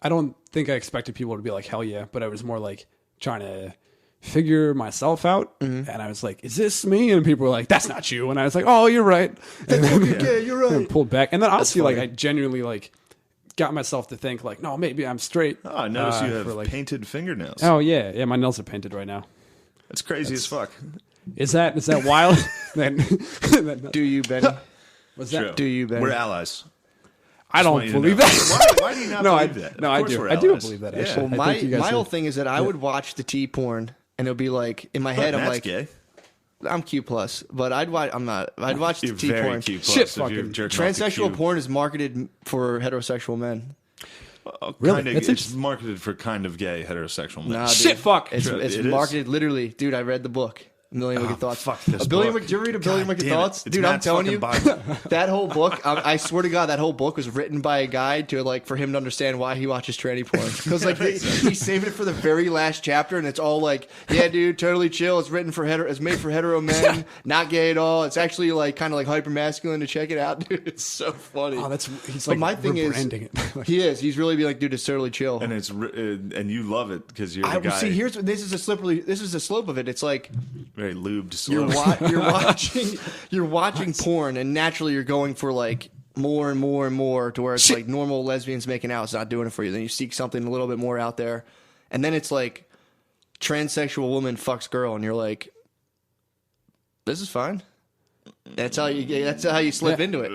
I don't think I expected people to be like hell yeah, but I was more like trying to figure myself out, and I was like, "Is this me?" And people were like, "That's not you," and I was like, "Oh, you're right." And then, Yeah, you're and right. pulled back, and then honestly, like I genuinely like got myself to think like, "No, maybe I'm straight." Oh, I noticed you have for, like- painted fingernails. Oh yeah, my nails are painted right now. That's crazy as fuck. Is that wild? then Do you, Benny? was that? True. Do you, Ben? We're allies. I want don't you to believe know. that. Why do you not No, believe that? no, Of I course do. we're I do allies. believe that, Yeah. actually. Well, I think you guys my are- whole thing is that I would watch the T porn, and it'll be like in my head, I'm Matt's like, gay. I'm Q plus, but I'd watch. I'm not. I'd watch the You're T very porn. Q plus. Shit, if you're fucking jerking off to Transsexual Q. porn is marketed for heterosexual men. Really? Kinda, That's it's interesting. marketed for kind of gay heterosexual men. Nah, dude. Shit, fuck. It's, True, it's it is. marketed literally, dude. I read the book. A Million Wicked Thoughts. fuck this A billion. book. Did you read A Billion God Wicked damn it. Thoughts, It's dude? I'm Matt's telling you, fucking Bible. that whole book. I swear to God, that whole book was written by a guy to like for him to understand why he watches tranny porn. Because like he saved it for the very last chapter, and it's all like, yeah, dude, totally chill. It's written for it's made for hetero men, not gay at all. It's actually like kind of like hyper masculine. To check it out, dude. It's so funny. Oh, he's But like my thing is, rebranding it. Like, he is. He's really be like, dude, it's totally chill. And it's and you love it because you're the I guy. see. This is the slope of it. It's like very lubed. you're Slow. you're watching porn, and naturally you're going for like more and more and more to where it's like normal lesbians making out is not doing it for you. Then you seek something a little bit more out there, and then it's like transsexual woman fucks girl, and you're like, this is fine. That's how you slip into it.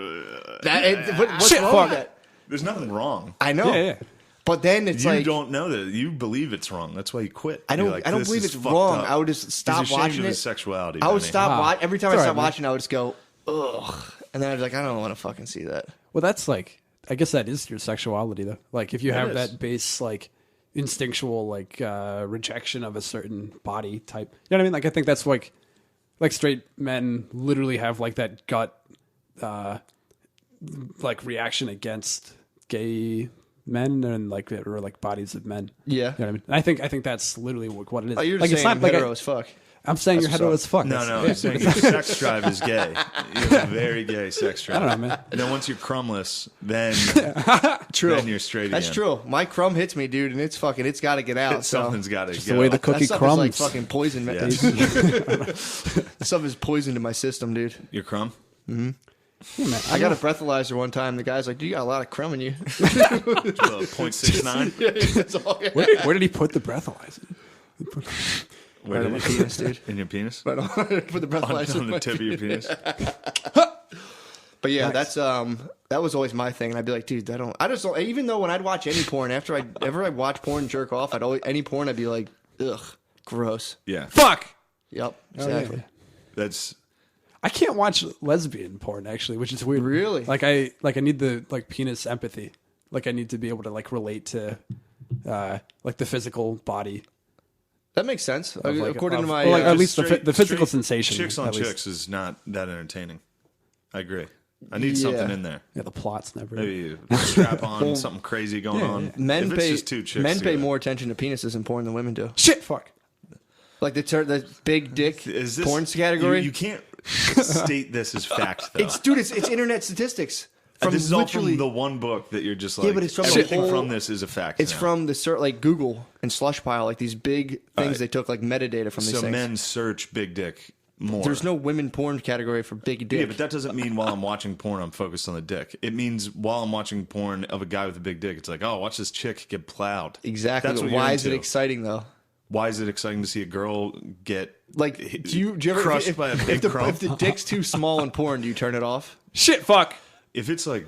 What's Shit, wrong fuck. with that? There's nothing wrong. I know. yeah. But then it's You like don't know that. You believe it's wrong. That's why you quit. I don't. You're like, I don't "This believe is it's fucked wrong. up." I would just He's stop ashamed watching of it. his sexuality. I would Benny. stop. Every time I It's all stop right, man. watching, I would just go, ugh, and then I'd be like, I don't want to fucking see that. Well, that's like, I guess that is your sexuality, though. Like, if you have is. that base, like, instinctual, like, rejection of a certain body type. You know what I mean? Like, I think that's like straight men literally have, like, that gut, like, reaction against gay men and, like, or, like, bodies of men. Yeah. You know what I mean? And I think that's literally what it is. Oh, you're like, just saying I'm like hetero as fuck. I'm saying you're That's hetero what's as fuck. No, That's- no. yeah. I'm saying your sex drive is gay. You have a very gay sex drive. I don't know, man. And then once you're crumless, then True. then you're straight That's again. true. My crumb hits me, dude, and it's got to get out. So Something's got to the go. way the that cookie stuff crumbs. is like fucking poison. Yeah. That stuff is poison to my system, dude. Your crumb? Yeah, man, I got a breathalyzer one time. The guy's like, "Dude, you got a lot of crumb in you." 0.69? That's all. Yeah. Where did he put the breathalyzer? Where Right on my did you- penis, dude. In your penis? Right on. Put the breathalyzer On in the my tip of your penis? But yeah, Nice. that's that was always my thing, and I'd be like, dude, I just don't. Even though when I'd watch any porn, ever I watch porn and jerk off, any porn, I'd be like, ugh, gross. Yeah. Fuck! Yep, Oh, yeah. exactly. That's I can't watch lesbian porn actually, which is weird. Really? Like I need the like penis empathy. Like I need to be able to like relate to like the physical body. That makes sense. Like, According to my, or, like, at least straight- the physical straight sensation. Chicks on at least. chicks is not that entertaining. I agree. I need Yeah. something in there. Yeah, the plot's never. Maybe a strap on, something crazy going Yeah, on. yeah. men If it's pay just two chicks men pay together. more attention to penises in porn than women do. Shit, fuck. Like the big dick Is this porn category. You can't state this as fact, though. It's internet statistics. This is all from the one book that you're just like, but it's from everything from this is a fact. It's from the like Google and Slushpile, like these big things they took like metadata from these things. So men search big dick more. There's no women porn category for big dick. Yeah, but that doesn't mean while I'm watching porn I'm focused on the dick. It means while I'm watching porn of a guy with a big dick, it's like, oh, watch this chick get plowed. Exactly. That's what Why you're is it into. exciting though? Why is it exciting to see a girl get like? Do you ever crushed by a big crump? If the dick's too small in porn, do you turn it off? Shit, fuck. If it's like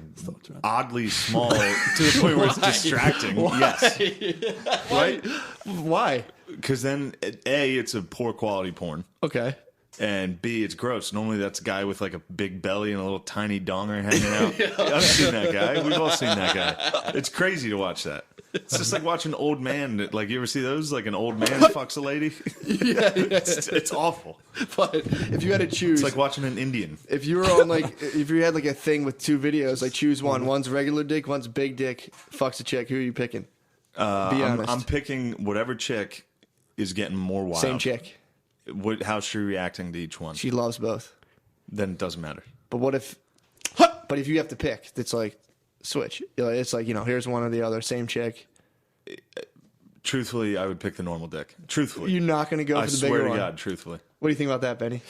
oddly small to the point where it's distracting, yes. Right? Why? Because then, A, it's a poor quality porn. Okay. And B, it's gross. Normally that's a guy with like a big belly and a little tiny donger hanging out. I've seen that guy. We've all seen that guy. It's crazy to watch that. It's just like watching an old man. Like, you ever see those? Like an old man fucks a lady? Yeah. It's awful. But if you had to choose... It's like watching an Indian. If you were on like... If you had like a thing with two videos, like choose one. One's regular dick, one's big dick. Fucks a chick. Who are you picking? Be honest. I'm picking whatever chick is getting more wild. Same chick. How's she reacting to each one? She loves both. Then it doesn't matter. But what if... But if you have to pick, it's like... Switch. It's like, here's one or the other. Same chick. Truthfully, I would pick the normal dick. Truthfully. You're not going to go for the bigger one? I swear to God, truthfully. What do you think about that, Benny?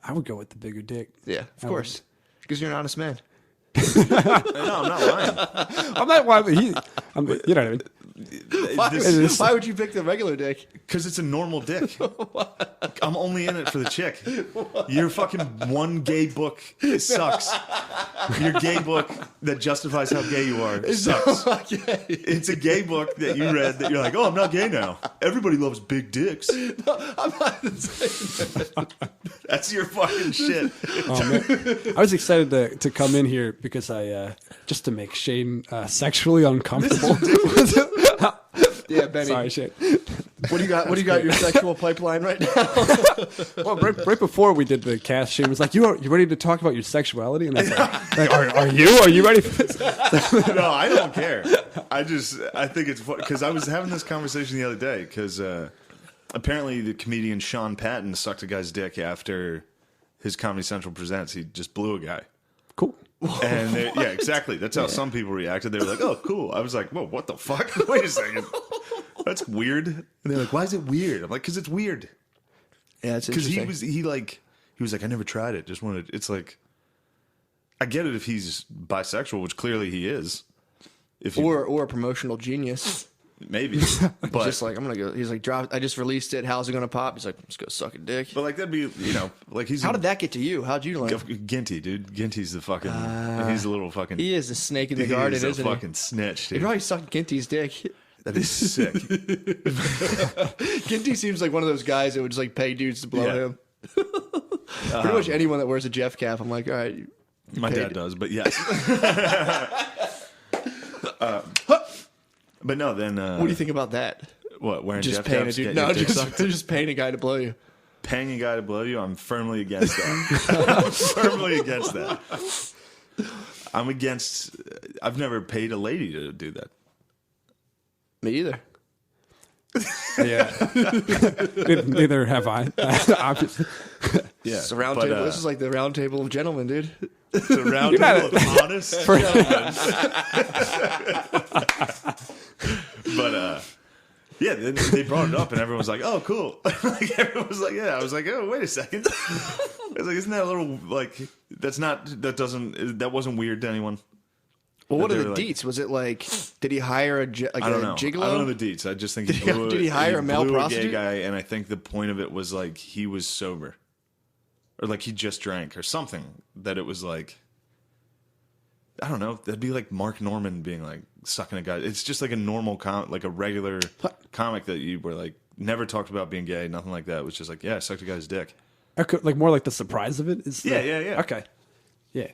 I would go with the bigger dick. Yeah, of course. Because you're an honest man. No, I'm not lying. I'm not lying, but you know what I mean? Why would you pick the regular dick? Because it's a normal dick. I'm only in it for the chick. Your fucking one gay book sucks. Your gay book that justifies how gay you are sucks. It's a gay book that you read that you're like, oh, I'm not gay now. Everybody loves big dicks. No, I'm not saying that. That's your fucking shit. Oh, man. I was excited to come in here because I just to make Shane sexually uncomfortable. Yeah, Benny. Sorry, Shane. What do you got? What do you got? Your sexual pipeline right now? Well, right before we did the cast, Shane was like, "You ready to talk about your sexuality?" And I was like, "Are you ready for this?" No, I don't care. I think it's because I was having this conversation the other day because apparently the comedian Sean Patton sucked a guy's dick after his Comedy Central presents. He just blew a guy. Cool. And yeah, exactly. That's how some people reacted. They were like, "Oh, cool." I was like, "Whoa, what the fuck? Wait a second, that's weird." And they're like, "Why is it weird?" I'm like, "Because it's weird." Yeah, it's because interesting. he was like, "I never tried it. Just wanted." It's like, I get it if he's bisexual, which clearly he is. Or a promotional genius. Maybe, but just like I'm gonna go. He's like, drop. I just released it. How's it gonna pop? He's like, let's go suck a dick. But like that'd be, like he's. How did that get to you? How'd you learn? Ginty, dude. Ginty's the fucking. He's a little fucking. He is a snake in the garden, isn't he? Fucking snitch, dude. He probably sucked Ginty's dick. That is sick. Ginty seems like one of those guys that would just like pay dudes to blow him. Pretty much anyone that wears a Jeff cap, I'm like, all right. My dad does, but yes. But no, then. What do you think about that? What, wearing just Jeff paying caps? A dude, no, just paying a guy to blow you. Paying a guy to blow you? I'm firmly against that. I'm firmly against that. I'm against. I've never paid a lady to do that. Me either. Yeah. Neither have I. Obviously. Yeah. It's a round table. This is like the round table of gentlemen, dude. The round table of honest gentlemen. But yeah, they brought it up and everyone was like, "Oh, cool!" Like everyone was like, "Yeah." I was like, "Oh, wait a second." I was like, "Isn't that a little like that wasn't weird to anyone?" Well, what are the deets? Was it like, did he hire a gigolo? I don't know the deets. I just think did he hire a male prostitute? Gay guy, and I think the point of it was like he was sober, or like he just drank, or something. That it was like, I don't know. That'd be like Mark Norman being like sucking a guy. It's just like a normal like a regular comic that you were like never talked about being gay, nothing like that. It was just like, yeah, I sucked a guy's dick. Like more like the surprise of it. Yeah. Okay. Yeah.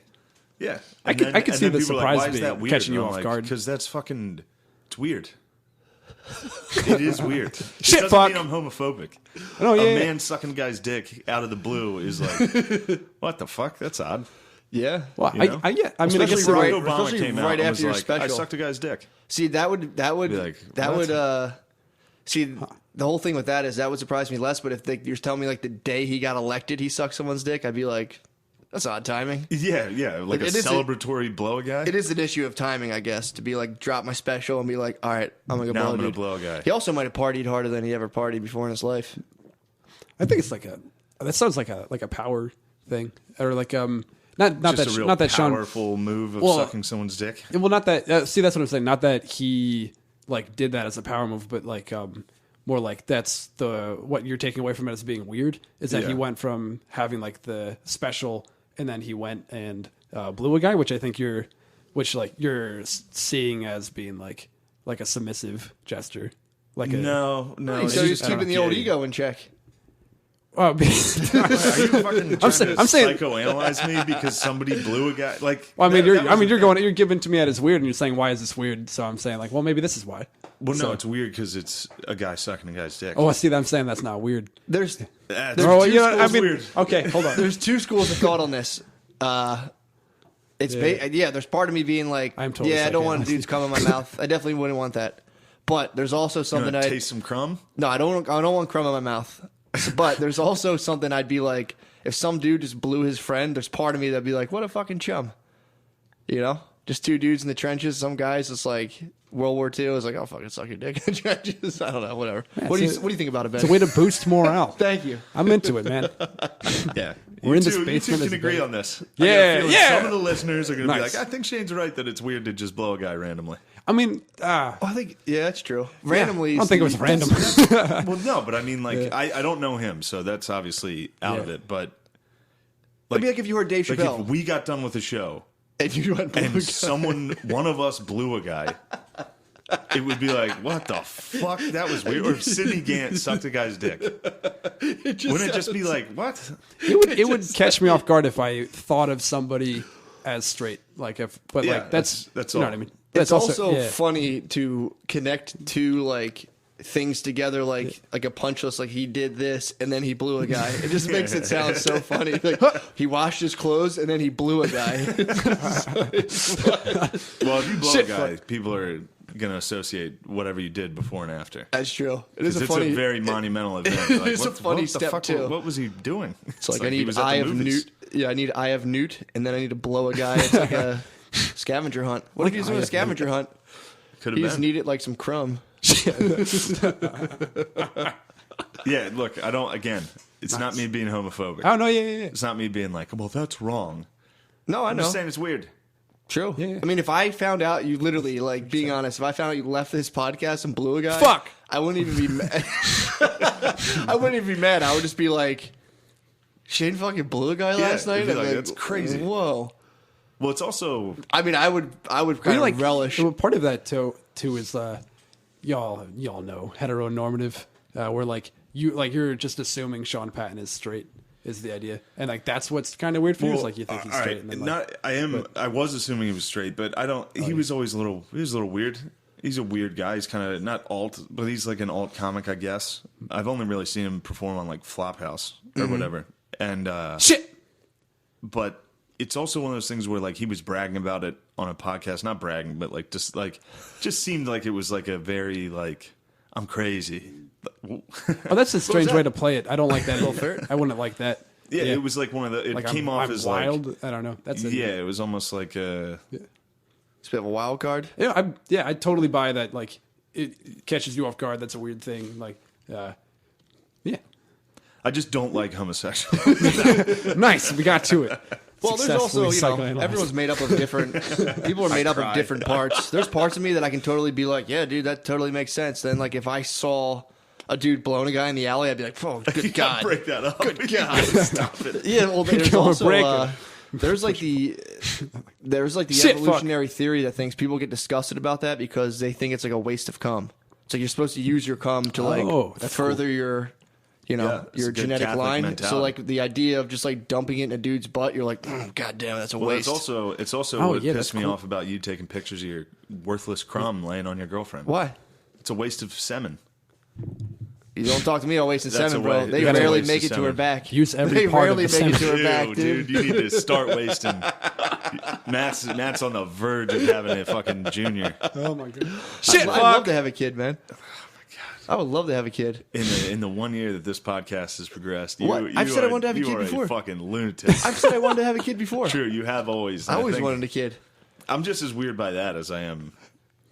Yeah, I could see the surprise being catching you off guard. Because that's fucking, it's weird. It is weird. Shit, it doesn't fuck. mean I'm homophobic. Oh, yeah, a man sucking a guy's dick out of the blue is like, what the fuck? That's odd. Yeah. Well, I mean, I guess Especially Barack right, Obama especially came out right and after was your like, special. I sucked a guy's dick. See, that would see, the whole thing with that is that would surprise me less. But if you're telling me like the day he got elected, he sucked someone's dick, I'd be like, That's odd timing. Yeah, like a celebratory blow a guy. It is an issue of timing, I guess, to be like, drop my special and be like, all right, I'm going to blow a guy. He also might have partied harder than he ever partied before in his life. I think it's that sounds like a power thing, or like not that powerful move of sucking someone's dick. Well, not that. See, that's what I'm saying. Not that he like did that as a power move, but like more like that's what you're taking away from it as being weird is that he went from having like the special and then he went and blew a guy, which I think you're seeing as being like a submissive gesture. Like no. So he's keeping the old ego in check. Oh, are you fucking trying to psychoanalyze me because somebody blew a guy? Like, well, you're giving to me that it's weird, and you're saying why is this weird? So I'm saying like, well, maybe this is why. Well, no, it's weird because it's a guy sucking a guy's dick. Oh, I see. I'm saying that's not weird. There's weird. Okay, hold on. There's two schools of thought on this. There's part of me being like, I don't want dudes cum in my mouth. I definitely wouldn't want that. But there's also something taste some crumb. No, I don't want crumb in my mouth. But there's also something I'd be like, if some dude just blew his friend, there's part of me that'd be like, what a fucking chum. You know? Just two dudes in the trenches. Some guys, it's like World War II. It's like, oh, fucking suck your dick in the trenches. I don't know, whatever. Man, what do you think about it, Ben? It's a way to boost morale. Thank you. I'm into it, man. Yeah. We're in this basement. You two can agree on this. Yeah. Some of the listeners are going to be like, I think Shane's right that it's weird to just blow a guy randomly. I mean, I think, that's true. Randomly. I don't think it was random. Well, no, but I mean, like, I don't know him, so that's obviously out of it. But it'd be like if you heard Dave Chappelle. Like if we got done with the show and you went one of us blew a guy, it would be like, what the fuck? That was weird. Or if Sidney Gant sucked a guy's dick, wouldn't it just be like, what? It would catch me off guard if I thought of somebody as straight. Like that's all. You know what I mean? It's also funny to connect two like things together, like a punch list. Like he did this and then he blew a guy. It just makes it sound so funny. Like he washed his clothes and then he blew a guy. Well, if you blow a guy, people are gonna associate whatever you did before and after. That's true. It's a very monumental event. It is a funny step too. What was he doing? It's like I need eye of newt. Yeah, I need eye of newt, and then I need to blow a guy. It's like a scavenger hunt. What if he's doing a scavenger hunt? Could have been. You just need it like some crumb. Yeah, look, I don't. Again, it's not me being homophobic. Oh no, yeah. It's not me being like, well, that's wrong. No, I'm just saying it's weird. True. Yeah. I mean, if I found out you literally, like, being honest, if I found out you left this podcast and blew a guy, fuck, I wouldn't even be mad. I wouldn't even be mad. I would just be like, Shane fucking blew a guy last night. Like, that's crazy. Whoa. Well, it's also. I mean, I would kind of relish. Part of that too is y'all know heteronormative, where like you're just assuming Sean Patton is straight is the idea, and like that's what's kind of weird for you. Is like you think he's straight. Right. And then, I was assuming he was straight, but I don't. He was always a little weird. He's a weird guy. He's kind of not alt, but he's like an alt comic, I guess. I've only really seen him perform on like Flophouse or whatever. And shit. But it's also one of those things where like he was bragging about it on a podcast, not bragging, but like just seemed like it was like a very like I'm crazy. Oh, that's a strange way to play it. I don't like that. I wouldn't like that. Yeah, it was like one of the. It like came off as wild. Like, I don't know. That's it was almost like a. It's a bit of a wild card. Yeah, I totally buy that. Like it catches you off guard. That's a weird thing. Like, yeah. I just don't like homosexuals. Nice, we got to it. Well, there's also, everyone's made up of different. People are made up of different parts. There's parts of me that I can totally be like, yeah, dude, that totally makes sense. Then, like, if I saw a dude blowing a guy in the alley, I'd be like, oh, good God, break that up. Good God, stop it. Yeah, well, there's also there's like the evolutionary theory that thinks people get disgusted about that because they think it's like a waste of cum. It's like you're supposed to use your cum to like further your. Your genetic Catholic line. Mentality. So, like, the idea of just, like, dumping it in a dude's butt, you're like, God damn it, that's a waste. It's also what pissed me off about you taking pictures of your worthless crumb laying on your girlfriend. Why? It's a waste of semen. You don't talk to me about wasting semen, bro. They rarely make it to her back. Use every part of the semen. They rarely make it to her back, dude. You need to start wasting. Matt's on the verge of having a fucking junior. Oh, my God. Shit, I'd love to have a kid, man. Oh, my God. I would love to have a kid. In the 1 year that this podcast has progressed, I've said I wanted to have a kid before. You are a fucking lunatic. I've said I wanted to have a kid before. True, you have always. I always wanted a kid. I'm just as weird by that as I am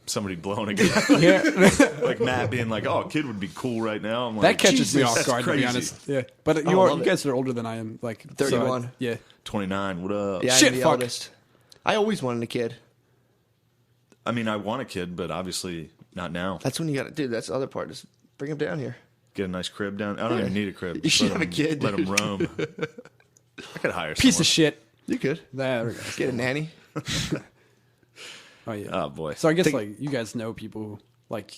somebody blowing a kid. Like Matt being like, "Oh, a kid would be cool right now." I'm like, that catches me off that's guard, crazy. to be honest. Yeah, but you guys are older than I am. Like 31. So yeah, 29. What up? Yeah, Shit, I'm the fuck. eldest. I always wanted a kid. I mean, I want a kid, but obviously not now. That's when you got to do. That's the other part. Is bring him down here. Get a nice crib down. I don't even need a crib. You Just should let have a kid, Let him dude. roam. I could hire piece someone. of shit. You could There we go. get a nanny. Oh yeah. Oh boy. So I guess like you guys know people who, like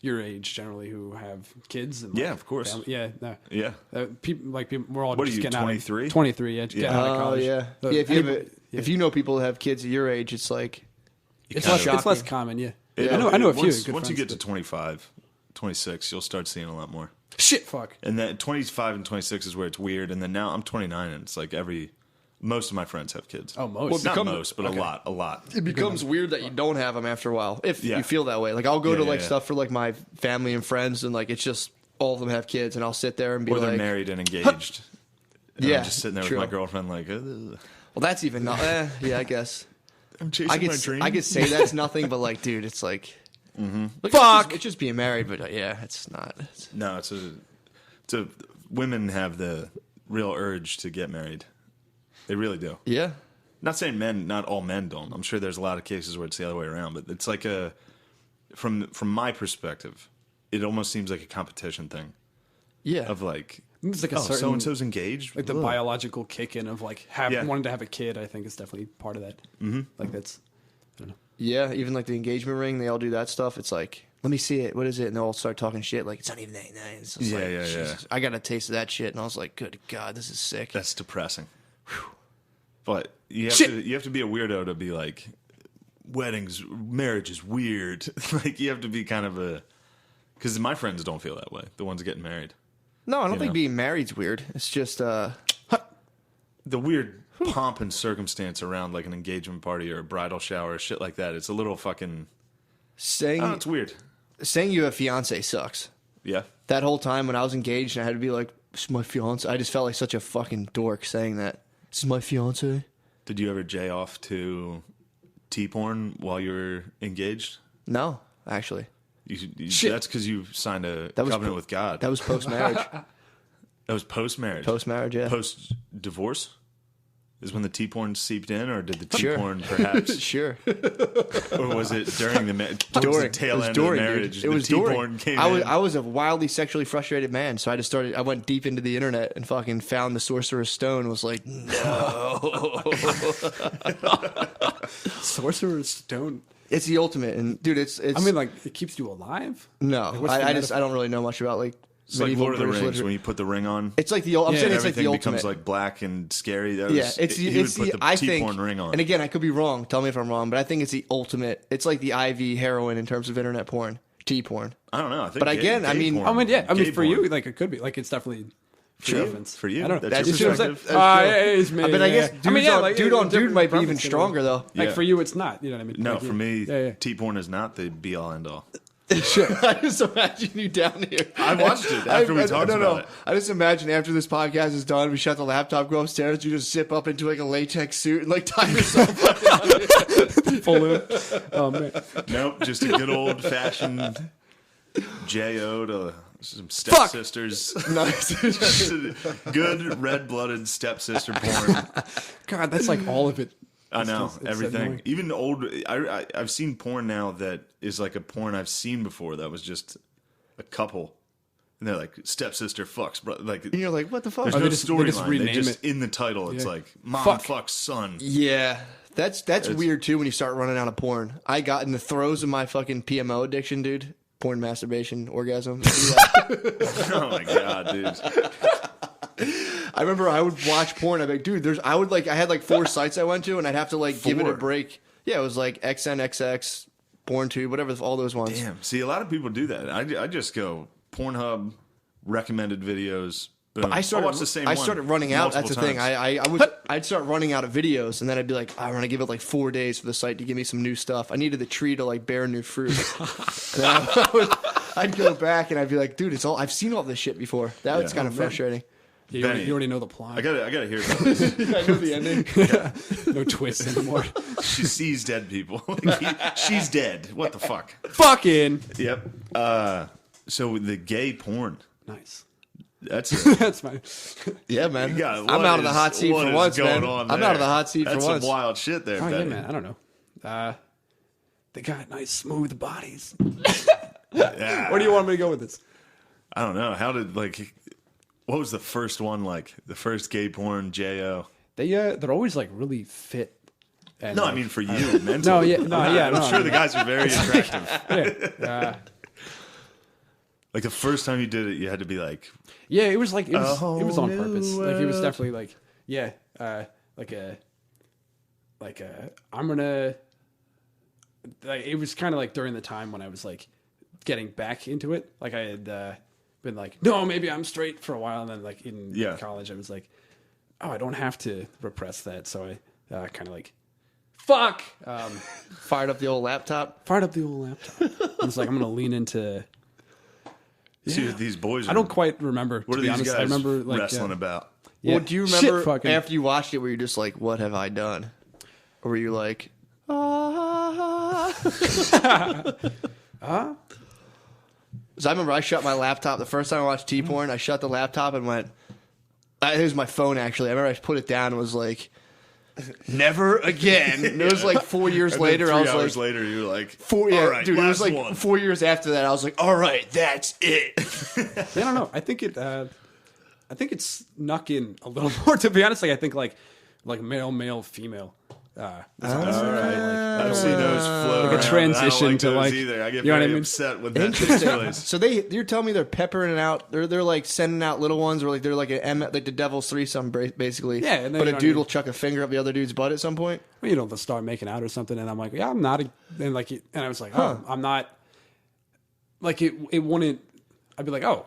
your age generally who have kids. And, like, Yeah, of course. family. Yeah, no. Yeah. People we're all What just are you, getting 23? out. 23. Yeah, just getting out of Oh college. yeah. So Yeah. anybody- If you know people who have kids at your age, it's like it's kind less, of- less common. Yeah. It- I know a few. Once, good once you friends, get to 25, 26, you'll start seeing a lot more. shit, fuck. And then 25 and 26 is where it's weird. And then now I'm 29, and it's like most of my friends have kids. Oh, most. Not become- most, but okay. a lot. it becomes weird that you don't have them after a while. If Yeah. you feel that way, like I'll go Yeah, to yeah, like yeah. stuff for like my family and friends, and like it's just all of them have kids, and I'll sit there and be Or they're like, married and engaged. And Yeah, I'm just sitting there true. with my girlfriend like, "Ugh, well, that's even not. Yeah, I guess. I'm chasing I my could dream. I could say that's nothing, but like, dude, it's like, look, Fuck! it's just being married, but yeah, it's not. It's, No, it's a women have the real urge to get married. They really do. yeah, Not saying not all men don't. I'm sure there's a lot of cases where it's the other way around, but it's like from my perspective, it almost seems like a competition thing yeah. of like, It's like a oh, certain so and so's engaged, like the Ugh. biological kick in of like Yeah. wanting to have a kid. I think is definitely part of that. Mm-hmm. Like that's. I don't know. Yeah, even like the engagement ring, they all do that stuff. It's like, let me see it. What is it? And they all start talking shit. Like, it's not even that nice. It's Yeah, like, yeah, yeah. Jesus. I got a taste of that shit, and I was like, good God, this is sick. That's depressing. But you Shit. have to be a weirdo to be like, marriage is weird. Like you have to be kind of because my friends don't feel that way. The ones getting married. No, I don't You think know? being married's weird. It's just, The weird pomp and circumstance around like an engagement party or a bridal shower or shit like that. It's a little fucking. saying Oh, it's weird. saying you have fiance sucks. Yeah. That whole time when I was engaged and I had to be like, this is my fiance. I just felt like such a fucking dork saying that. This is my fiance. Did you ever jay off to T-porn while you were engaged? No, actually. Shit. That's because you signed a That was covenant po- with God. That was post-marriage. That was post-marriage. Post-marriage, yeah. Post-divorce? Is when the T-porn seeped in, or did the Sure. T-porn perhaps, Sure. or was it during the towards the During. tail It was end during, of the dude. marriage? It was the T-porn during. came I was, in. I was a wildly sexually frustrated man, so I went deep into the internet and fucking found the Sorcerer's Stone and was like, no. Sorcerer's Stone. It's the ultimate. And dude, it's I mean, like it keeps you alive. no. what's the I metaphor? don't really know much about like It's like medieval Lord of the British Rings literature. when you put the ring on. It's like the I'm Yeah, saying and it's like everything the becomes ultimate. like black and scary. That Yeah, was, it's you it's would the put the I T-porn think, ring on. and again, I could be wrong. Tell me if I'm wrong, but I think it's the ultimate. It's like the IV heroin in terms of internet porn, T porn. I don't know. I think But again, I mean- porn- I mean, yeah. I mean, gay for porn. you, like it could be. Like it's definitely for True. infants. For you, I don't know. that's your You see what I'm perspective. saying? That's true. Yeah, it's me. But I guess I mean, yeah, like, dude on dude different might be even preferences, stronger though. Like Yeah. for you, it's not. You know what I mean? No, Like, for me, yeah. T-porn is not the be-all, end-all. I just imagine you down here. I watched it after we talked about it. I just imagine after this podcast is done, we shut the laptop, go upstairs, you just zip up into like a latex suit and like tie yourself up. Full in. Oh man. Nope, just a good old-fashioned J.O. to some Fuck! stepsisters. Nice. Just a good red-blooded stepsister porn. God, that's like all of it. I know, It's everything. annoying. Even old... I've seen porn now that is like a porn I've seen before that was just a couple. And they're like, stepsister fucks, bro. Like, And you're like, what the fuck? there's Oh, no they just storyline. rename just it. in the title, it's Yeah. like, mom Fuck. fucks son. Yeah. That's weird too when you start running out of porn. I got in the throes of my fucking PMO addiction, dude. Porn, masturbation, orgasm. Oh my god, dude. I remember I would watch porn. I'd be like, dude, I had like 4 sites I went to, and I'd have to like give it a 4? break. Yeah, it was like XNXX, PornTube, whatever, all those ones. Damn. See, a lot of people do that. I just go Pornhub, recommended videos. Boom. I started. I'll watch the same I one started running out. That's the multiple thing. times. I'd start running out of videos, and then I'd be like, I want to give it like 4 days for the site to give me some new stuff. I needed the tree to like bear new fruit. And I'd go back and I'd be like, dude, I've seen all this shit before. That was kind of frustrating. Yeah, you already know the plot. I gotta hear about this. I know the ending. No twists anymore. She sees dead people. She's dead. What the fuck? Fucking. Yep. So the gay porn. Nice. That's That's fine. Yeah, man. God, I'm out of the hot seat for once, man. I'm out of the hot seat That's for once. some wild shit there, Oh, Benny. yeah, man. I don't know. They got nice, smooth bodies. Yeah. Where do you want me to go with this? I don't know. How did what was the first one like? The first gay porn, J.O.? They're always like really fit. And, No, I mean for you, mentally. I'm sure the guys are very attractive. Yeah. Like the first time you did it, you had to be like, Yeah, it was on purpose. new Like it was world. definitely I'm gonna. Like, it was kind of like during the time when I was like getting back into it. Like I had been like, no, maybe I'm straight for a while, and then like in college, I was like, oh, I don't have to repress that. So I kind of like, fuck, Fired up the old laptop. fired up the old laptop. I was like, I'm gonna lean into. see what these boys are. I don't quite remember. What to are be these honest. guys I remember like wrestling about? Yeah. Well, do you Shit, remember fucking- after you watched it, were you just like, what have I done? Or were you like, Because I remember I shut my laptop. The first time I watched T-porn, I shut the laptop and went, it was my phone, actually. I remember I put it down and was like, never again. And it was like 4 years And later. then 3 I was hours like, later, you were like, yeah, all right, dude, it was last like one. 4 years after that. I was like, all right, that's it. I don't know. I think it snuck in a little more. To be honest, like I think like male, female. I've seen those float Like a around. transition I don't like to, those like, either. I get you know what very I mean? upset when that takes place. So you're telling me they're peppering it out. They're like sending out little ones, or like they're like like the devil's threesome, basically. Yeah, and then, but you a know, dude will chuck a finger up the other dude's butt at some point. Well, you know, they'll start making out or something, and I'm like, yeah, I'm not. And like, and I was like, oh, I'm not. Like it wouldn't. I'd be like, oh,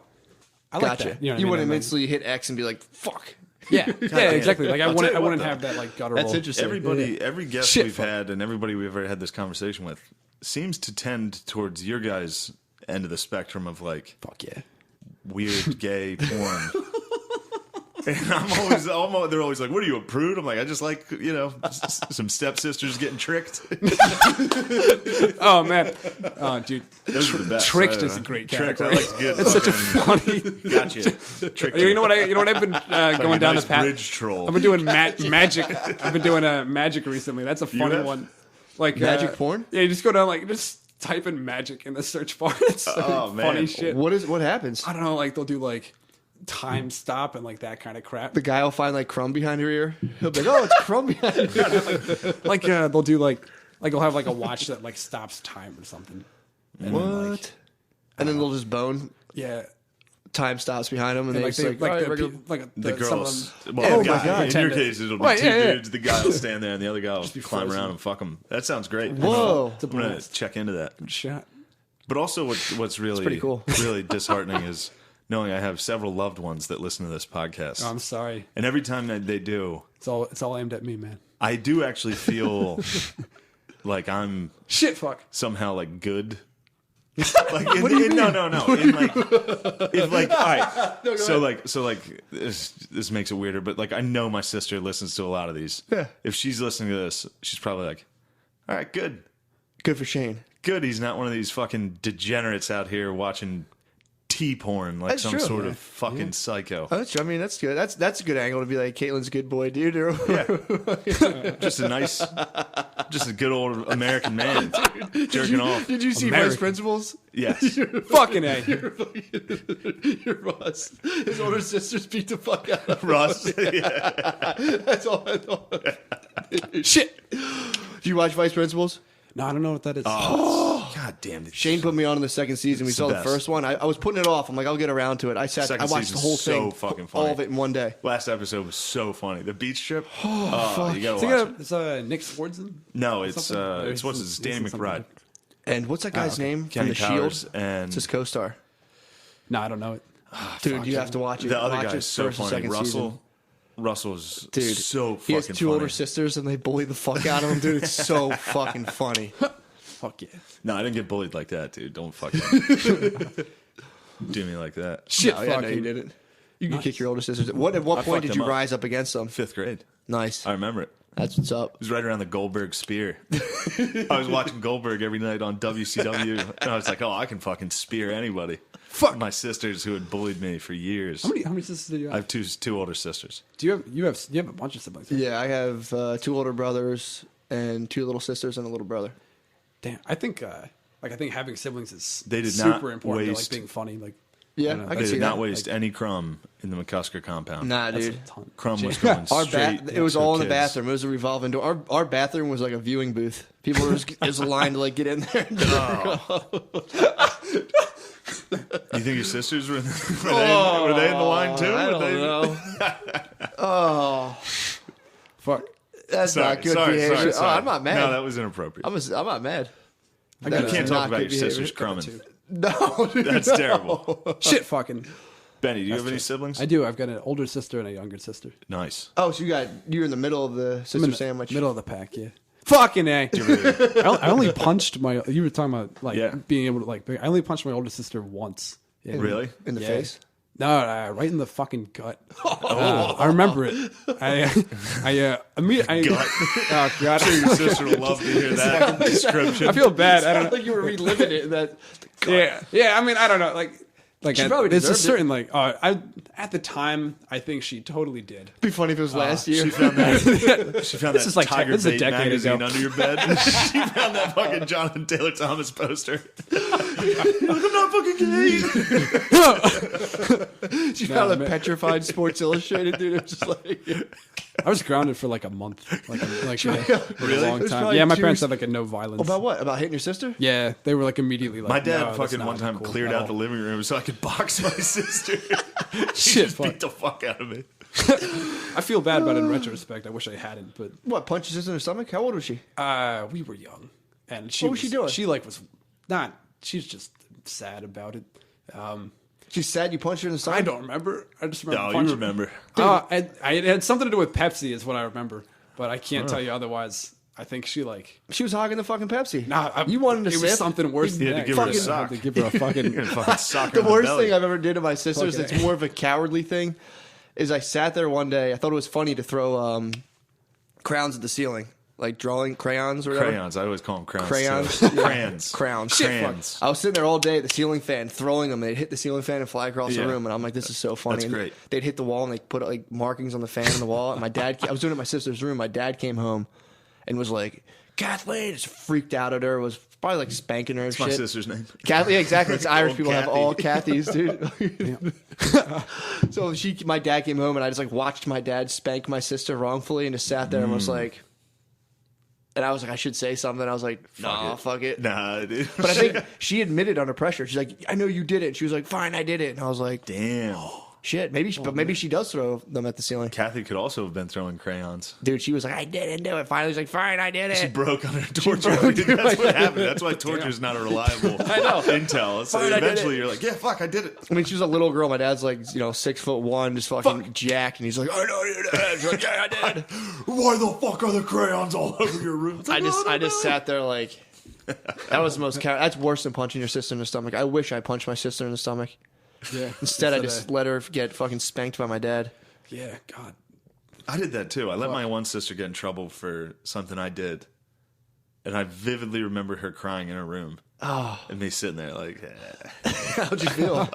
I like Gotcha. that. You know what I You mean? wouldn't And then- instantly hit X and be like, fuck. Yeah, exactly. Like I I'll tell you wouldn't what, have that like guttural. That's interesting. Every guest Shit, we've fuck. had and everybody we've ever had this conversation with seems to tend towards your guys' end of the spectrum of like Fuck yeah. weird gay porn. And they're always like, what are you, a prude? I'm like, I just like, some stepsisters getting tricked. Oh man. Oh dude. Those are the best. Tricked is a great Tricked, category. I like good. It's such a fucking- funny. Gotcha. Tricked. You know what I've been going a down nice the path. bridge troll. I've been doing magic. I've been doing magic recently. That's a funny have? one. Like Magic porn? Yeah, you just go down like just type in magic in the search bar. It's Oh, man. funny shit. What happens? I don't know. Like they'll do like time stop and like that kind of crap. The guy will find like crumb behind your ear. He'll be like, oh, it's crumb behind your ear. Like they'll do like they'll have like a watch that like stops time or something. And What? then, like, And then they'll just bone. yeah. Time stops behind them, and, And they like just they like, like, all right, the, we're gonna- pe- like The some of girls. them- Well, Oh the my guy, God. in your Pretend case, it'll be Right, two yeah. dudes. The guy will stand there, and the other guy will be climb frozen. around and fuck them. That sounds great. Whoa. It's a I'm gonna blast. check into that. Shot. But also, what's really pretty cool. really disheartening is knowing I have several loved ones that listen to this podcast, Oh, I'm sorry. and every time that they do, It's all aimed at me, man. I do actually feel like I'm Shit, fuck. somehow like good. Like no. In like, all right. So this makes it weirder, but like I know my sister listens to a lot of these. Yeah. If she's listening to this, she's probably like, all right, good. Good for Shane. Good, he's not one of these fucking degenerates out here watching T-porn like That's some true. sort Yeah. of fucking psycho. Oh, that's good. That's a good angle to be like Caitlin's a good boy, dude. Or Just a good old American man jerking off. Did you see American. Vice Principals? Yes. Fucking A. Your Ross. His older sisters beat the fuck out of him. Ross. Yeah. That's all I thought. Shit. Did you watch Vice Principals? No, I don't know what that is. God damn it. Shane put me on in the second season. We It's saw the the best. first one. I was putting it off. I'm like, I'll get around to it. I Second watched the season's whole so thing, fucking all funny. of it in one day. Last episode was so funny. The beach trip. Oh, you gotta Is it watch it. it's Nick Swardson? No, it's something? it's what's his Danny Something McBride, like- And what's that guy's name Kenny from The Powers, Shield? and It's his co-star. No, I don't know it. Dude, you have to watch it. the other Watch guy's it so first and funny. second season. Russell's Dude, so he has fucking two funny. older sisters, and they bully the fuck out of him. Dude, it's so fucking funny. Fuck yeah. No, I didn't get bullied like that, dude. Don't fucking do me like that. Shit, No, yeah, no, you fucking. didn't. You can kick your older sisters. At what point fucked did them you up. rise up against them? 5th grade. Nice. I remember it. That's what's up. It was right around the Goldberg spear. I was watching Goldberg every night on WCW, and I was like, "Oh, I can fucking spear anybody." Fuck my sisters who had bullied me for years. How many sisters do you have? I have two older sisters. Do you have a bunch of siblings? Right? Yeah, I have 2 older brothers and 2 little sisters and a little brother. Damn. I think having siblings is They did super not important to, like, waste- being funny. Like, Yeah, don't know, I They can see did that. not waste any crumb in the McCusker compound. Nah, that's dude. a ton. Crumb was going Our straight. it was to all in the kids. bathroom. It was a revolving door. Our bathroom was like a viewing booth. People were just, it was a line to like get in there. You think your sisters were in were they in the line too? I Were don't they- know. Oh, Fuck. that's Sorry, not good sorry, behavior. sorry, sorry. Oh, I'm not mad. No, that was inappropriate. I'm not mad. I got You can't talk about your sisters crumbing. too. No, dude, That's no. terrible. Shit, fucking. Benny, do you have any siblings? I do. I've got an older sister and a younger sister. Nice. Oh, so you're in the middle of the I'm sister in the sandwich. middle of the pack. Yeah. Fucking A. I only punched my. You were talking about like Yeah. being able to like. I only punched my older sister once. Yeah. Really? in the Yeah. face. No, right in the fucking gut. I remember it. Immediately. Oh god. Your sister would love to hear that description. I feel bad. I don't know. Like you were reliving it. That Yeah. I mean, I don't know. Like She probably there's a deserved it. certain like. At the time, I think she totally did. be funny if it was last year. She found that. She found This that is like Tiger this is a Bait decade magazine ago. under your bed. She found that fucking Jonathan Taylor Thomas poster. You're like, I'm not fucking gay. She found a man. petrified Sports Illustrated, dude. It was just like I was grounded for like a month, like a Really? long It was time. probably Yeah, my 2 parents weeks- had like a no violence. about what? About hitting your sister? Yeah, they were like immediately like. My dad no, that's fucking not one time cool cleared at out all. the living room so I could box my sister. She Shit, just fuck. beat the fuck out of me. I feel bad, but in retrospect, I wish I hadn't. But What? Punch your sister in the stomach? How old was she? we were young, and she What was she doing? She like was not. She's just sad about it. She's sad you punched her in the stomach? I don't remember. I just remember. No, you punching- remember. It had something to do with Pepsi, is what I remember. But I can't tell you otherwise. I think she like. She was hogging the fucking Pepsi. Nah, you wanted to It sip? was something worse You than had to that. give her a Fucking- sock. To give her a fucking. You're gonna fucking sock her The in the worst belly. thing I've ever did to my sisters Fucking that's more of a cowardly thing is I sat there one day. I thought it was funny to throw crowns at the ceiling. Like drawing crayons or whatever. Crayons. I always call them crayons. Crayons? too. Yeah. Crayons. Crowns. Crayons. I was sitting there all day at the ceiling fan, throwing them. They'd hit the ceiling fan and fly across Yeah. the room, and I'm like, "This is so funny." That's And great. They'd hit the wall and they put like markings on the fan on the wall. And my dad, I was doing it in my sister's room. My dad came home and was like, "Kathleen," just freaked out at her. Was probably like spanking her and My shit. sister's name. Kathy, yeah, exactly. It's Irish Old people have Kathy. all Kathys, dude. So my dad came home and I just like watched my dad spank my sister wrongfully and just sat there and was like. And I was like, I should say something. I was like, nah, fuck it. Nah, dude. But I think she admitted under pressure. She's like, I know you did it. She was like, fine, I did it. And I was like, Damn. shit, maybe, but maybe she does throw them at the ceiling. Kathy could also have been throwing crayons. Dude, she was like, I didn't do it. Finally, she's like, fine, I did She it. broke under torture. That's what happened. That's why torture is not a reliable intel. So Fine, I did eventually it. you're like, yeah, fuck, I did it. I mean, she was a little girl. My dad's like, 6'1", just fucking jacked. And he's like, I know you did. She's like, yeah, I did. Why the fuck are the crayons all over your room? I just sat there like, that was the most, that's worse than punching your sister in the stomach. I wish I punched my sister in the stomach. Yeah. Instead, I just let her get fucking spanked by my dad. Yeah. God. I did that too. I let my one sister get in trouble for something I did. And I vividly remember her crying in her room. Oh, And me sitting there like, eh. how'd you feel?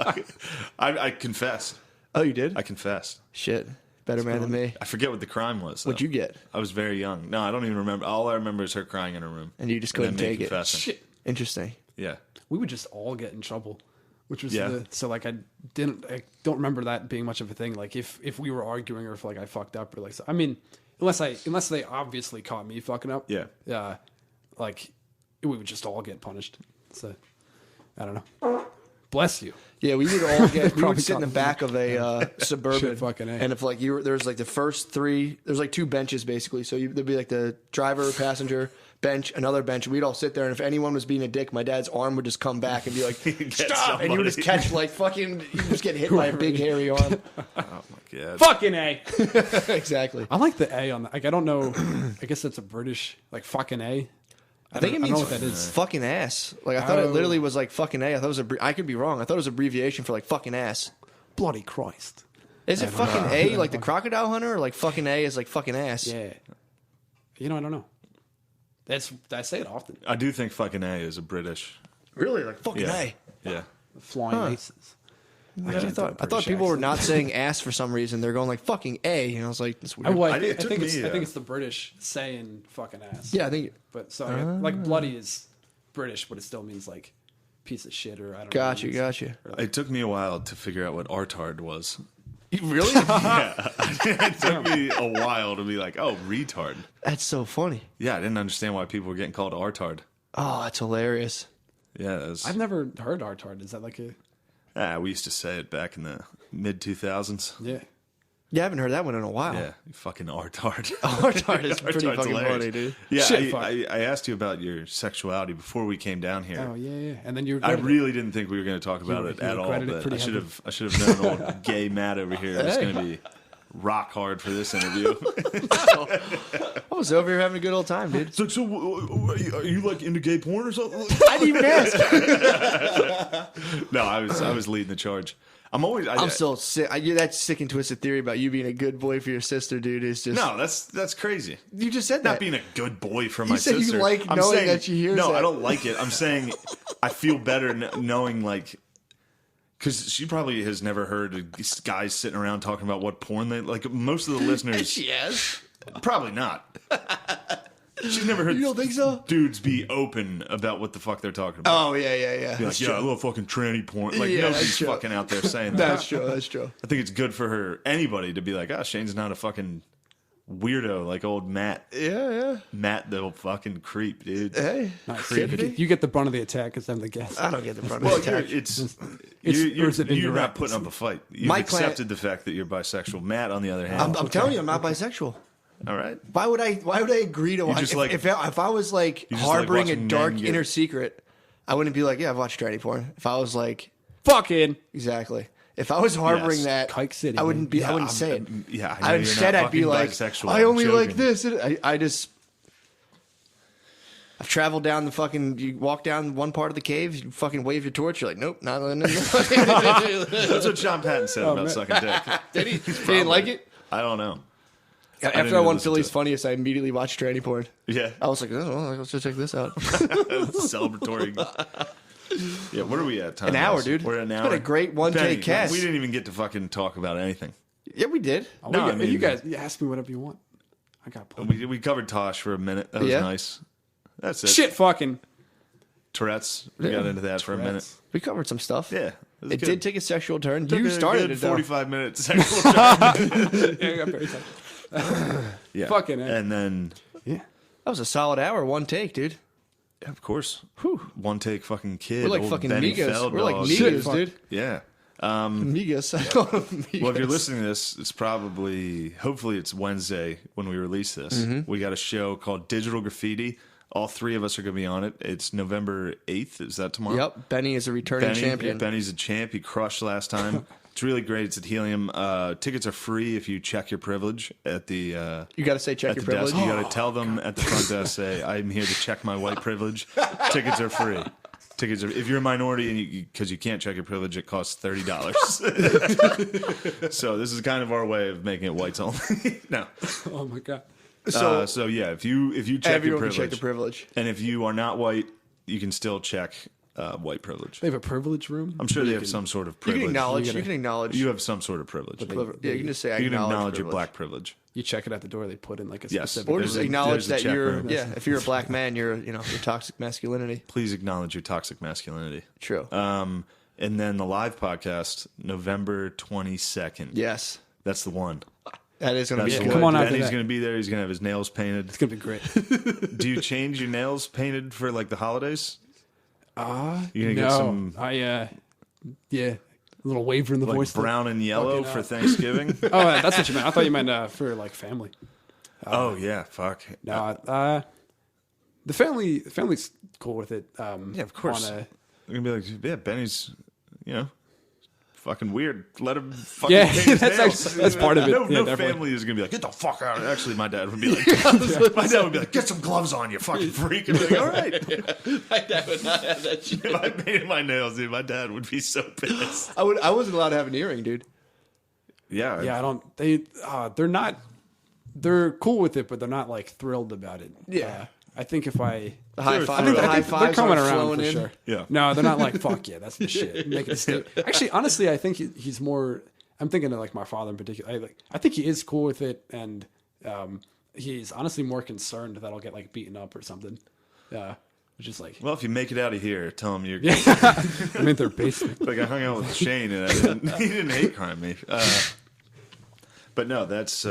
I confessed. Oh, you did? I confessed. Shit. Better man than me. I forget what the crime was. Though. What'd you get? I was very young. No, I don't even remember. All I remember is her crying in her room. And you just then couldn't me take it. confessing. Shit. Interesting. Yeah. We would just all get in trouble, which was Yeah. so like I don't remember that being much of a thing. Like if we were arguing or if like I fucked up or like I mean unless they obviously caught me fucking up. Yeah. Like we would just all get punished. So I don't know. Bless you. Yeah, we would all get. We would Probably sit in the got- back of a suburban, Shit, fucking A. and if like there's like the first three, there's like 2 benches basically. So there'd be like the driver, passenger bench, another bench. We'd all sit there, and if anyone was being a dick, my dad's arm would just come back and be like, "Stop!" And you would just catch like fucking, you just get hit by a big hairy arm. Oh my god. Fucking A. Exactly. I like the A on that. Like I don't know. I guess that's a British like fucking A. I think it means know what that is. fucking ass. Like, I thought it literally was like fucking A. I thought it was I could be wrong. I thought it was abbreviation for like fucking ass. Bloody Christ. Is it fucking A like the crocodile hunter, or like fucking A is like fucking ass? Yeah. I don't know. I say it often. I do think fucking A is a British. Really? Like fucking A? Yeah. Flying aces. I thought people were not saying ass for some reason. They're going like fucking A. And I was like, that's weird. I think it's the British saying fucking ass. Yeah, I think. But so like bloody is British, but it still means like piece of shit or I don't know. Gotcha. It took me a while to figure out what artard was. Really? Yeah. It took me a while to be like, oh, retard. That's so funny. Yeah, I didn't understand why people were getting called artard. Oh, that's hilarious. Yeah, I've never heard artard. Is that like a... we used to say it back in the mid-2000s. Yeah. Yeah, I haven't heard that one in a while. Yeah, you fucking artard. Artard is pretty Artard's fucking hilarious. funny, dude. Yeah, Shit, I asked you about your sexuality before we came down here. Oh, yeah. And then you I really didn't think we were going to talk about it at all, but I should have known old gay Matt over here was going to be rock hard for this interview. I was over here having a good old time, dude. It's like, so are you like into gay porn or something? I didn't even ask. No, I was leading the charge. I'm still sick. That sick and twisted theory about you being a good boy for your sister, dude, is just... No, that's crazy. You just said that. Not being a good boy for my said sister. You like I'm knowing saying, that she hears no, that. I don't like it. I'm saying I feel better knowing, like... Because she probably has never heard guys sitting around talking about what porn they... Like, most of the listeners... She has. Probably not. She's never heard You don't think so? dudes be open about what the fuck they're talking about. Oh, yeah. Be like, yeah, I love fucking tranny porn. Like, Yeah, nobody's that's true. fucking out there saying that. That's true. I think it's good for her, anybody, to be like, Shane's not a fucking weirdo like old Matt. Yeah. Matt, the old fucking creep, dude. Hey. Creepy. You get the brunt of the attack because I'm the guest. I don't get the front Well, of the attack. you're not putting up a fight. You've My accepted the fact that you're bisexual. Matt, on the other hand, I'm telling you, I'm not bisexual. all right. Why would I agree to watch? just If I was like just like harboring a watching dark men get- inner secret, I wouldn't be like, yeah, I've watched tranny porn. If I was like, Fucking exactly. If I was harboring Yes. that, Kike City, I wouldn't be. Yeah, I wouldn't say it. Yeah, I know Instead, you're not I'd be fucking like, bisexual. I I'm only like joking. this. I just. I've traveled down the fucking. You walk down one part of the cave, you fucking wave your torch. You're like, nope, not. That's what Sean Patton said about sucking dick. Did he? He didn't like it. I don't know. After I even won listen Philly's to it. Funniest, I immediately watched tranny porn. Yeah, I was like, oh, well, let's just check this out. celebratory. Yeah, what are we at? Time An hour, dude. We're at an It's hour. been a great one-take Benny, cast. We didn't even get to fucking talk about anything. Yeah, we did. No, I mean- you guys ask me whatever you want. I got plenty. We covered Tosh for a minute. That was Yeah. nice. That's it. Shit fucking. Tourette's. We got into that for a minute. We covered some stuff. Yeah. was It good. did take a sexual turn. Took You a started good it, though. 45-minute sexual turn. Yeah, I got very excited. Yeah. Fucking A. And then, Yeah. That was a solid hour, one take, dude. yeah, of course, one take fucking kid. We're like old fucking Benny Migos. We're like Feldog. Migos, dude. Yeah. Migos. I call them Migos. Well, if you're listening to this, it's probably, hopefully it's Wednesday when we release this. Mm-hmm. We got a show called Digital Graffiti. All three of us are going to be on it. It's November 8th. Is that tomorrow? Yep, Benny is a returning champion. Benny's a champ. He crushed last time. It's really great. It's at Helium. Tickets are free if you check your privilege at the You got to say check at your the privilege. desk. You got to tell them at the front desk, say, I'm here to check my white privilege. Tickets are free. Tickets are, if you're a minority and because you can't check your privilege, it costs $30. So this is kind of our way of making it whites only. No. Oh my god. So yeah, if you check your Everyone can privilege, check the privilege. and if you are not white, you can still check white privilege. They have a privilege room. I'm sure they have some sort of You privilege. can acknowledge. You can acknowledge. You have some sort of privilege. Yeah, you can just say I You can acknowledge your privilege. black privilege. You check it at the door. They put in like a Yes. specific. Or just There's a- acknowledge there's a that check you're. room. Yeah, if you're a black man, you're your toxic masculinity. Please acknowledge your toxic masculinity. True. And then the live podcast, November 22nd. Yes, That's the one. that is going to be That's good. the Come one. on after Benny's that. going to be there. He's going to have his nails painted. It's gonna be great. Do you change your nails painted for like the holidays? You're going to No, get some yeah, a little waver in the like voice. brown and yellow Fucking for hell. Thanksgiving? Oh, that's what you meant. I thought you meant for like family. Oh, yeah. Fuck. No, the family's cool with it. Yeah, of course. on You're going to be like, yeah, Benny's, fucking weird. Let him fucking paint his nails. That's part of it. No definitely. family is gonna be like, get the fuck out. Actually, my dad would be like, get some gloves on, you fucking freak. And be like, all right. My dad would not have that shit. If I painted my nails, dude, my dad would be so pissed. I wasn't allowed to have an earring, dude. Yeah. Yeah, I don't. They're not. They're cool with it, but they're not like thrilled about it. Yeah. I think if I The high five, they're coming around for in. sure. Yeah. No, they're not like fuck yeah, that's the shit. Make it a statement. Actually, honestly, I think he's more. I'm thinking of like my father in particular. I think he is cool with it, and he's honestly more concerned that I'll get like beaten up or something. Yeah. Which is like, well, if you make it out of here, tell him you're. I'm in their basement. Like I hung out with Shane, and he didn't hate crime me. But no, that's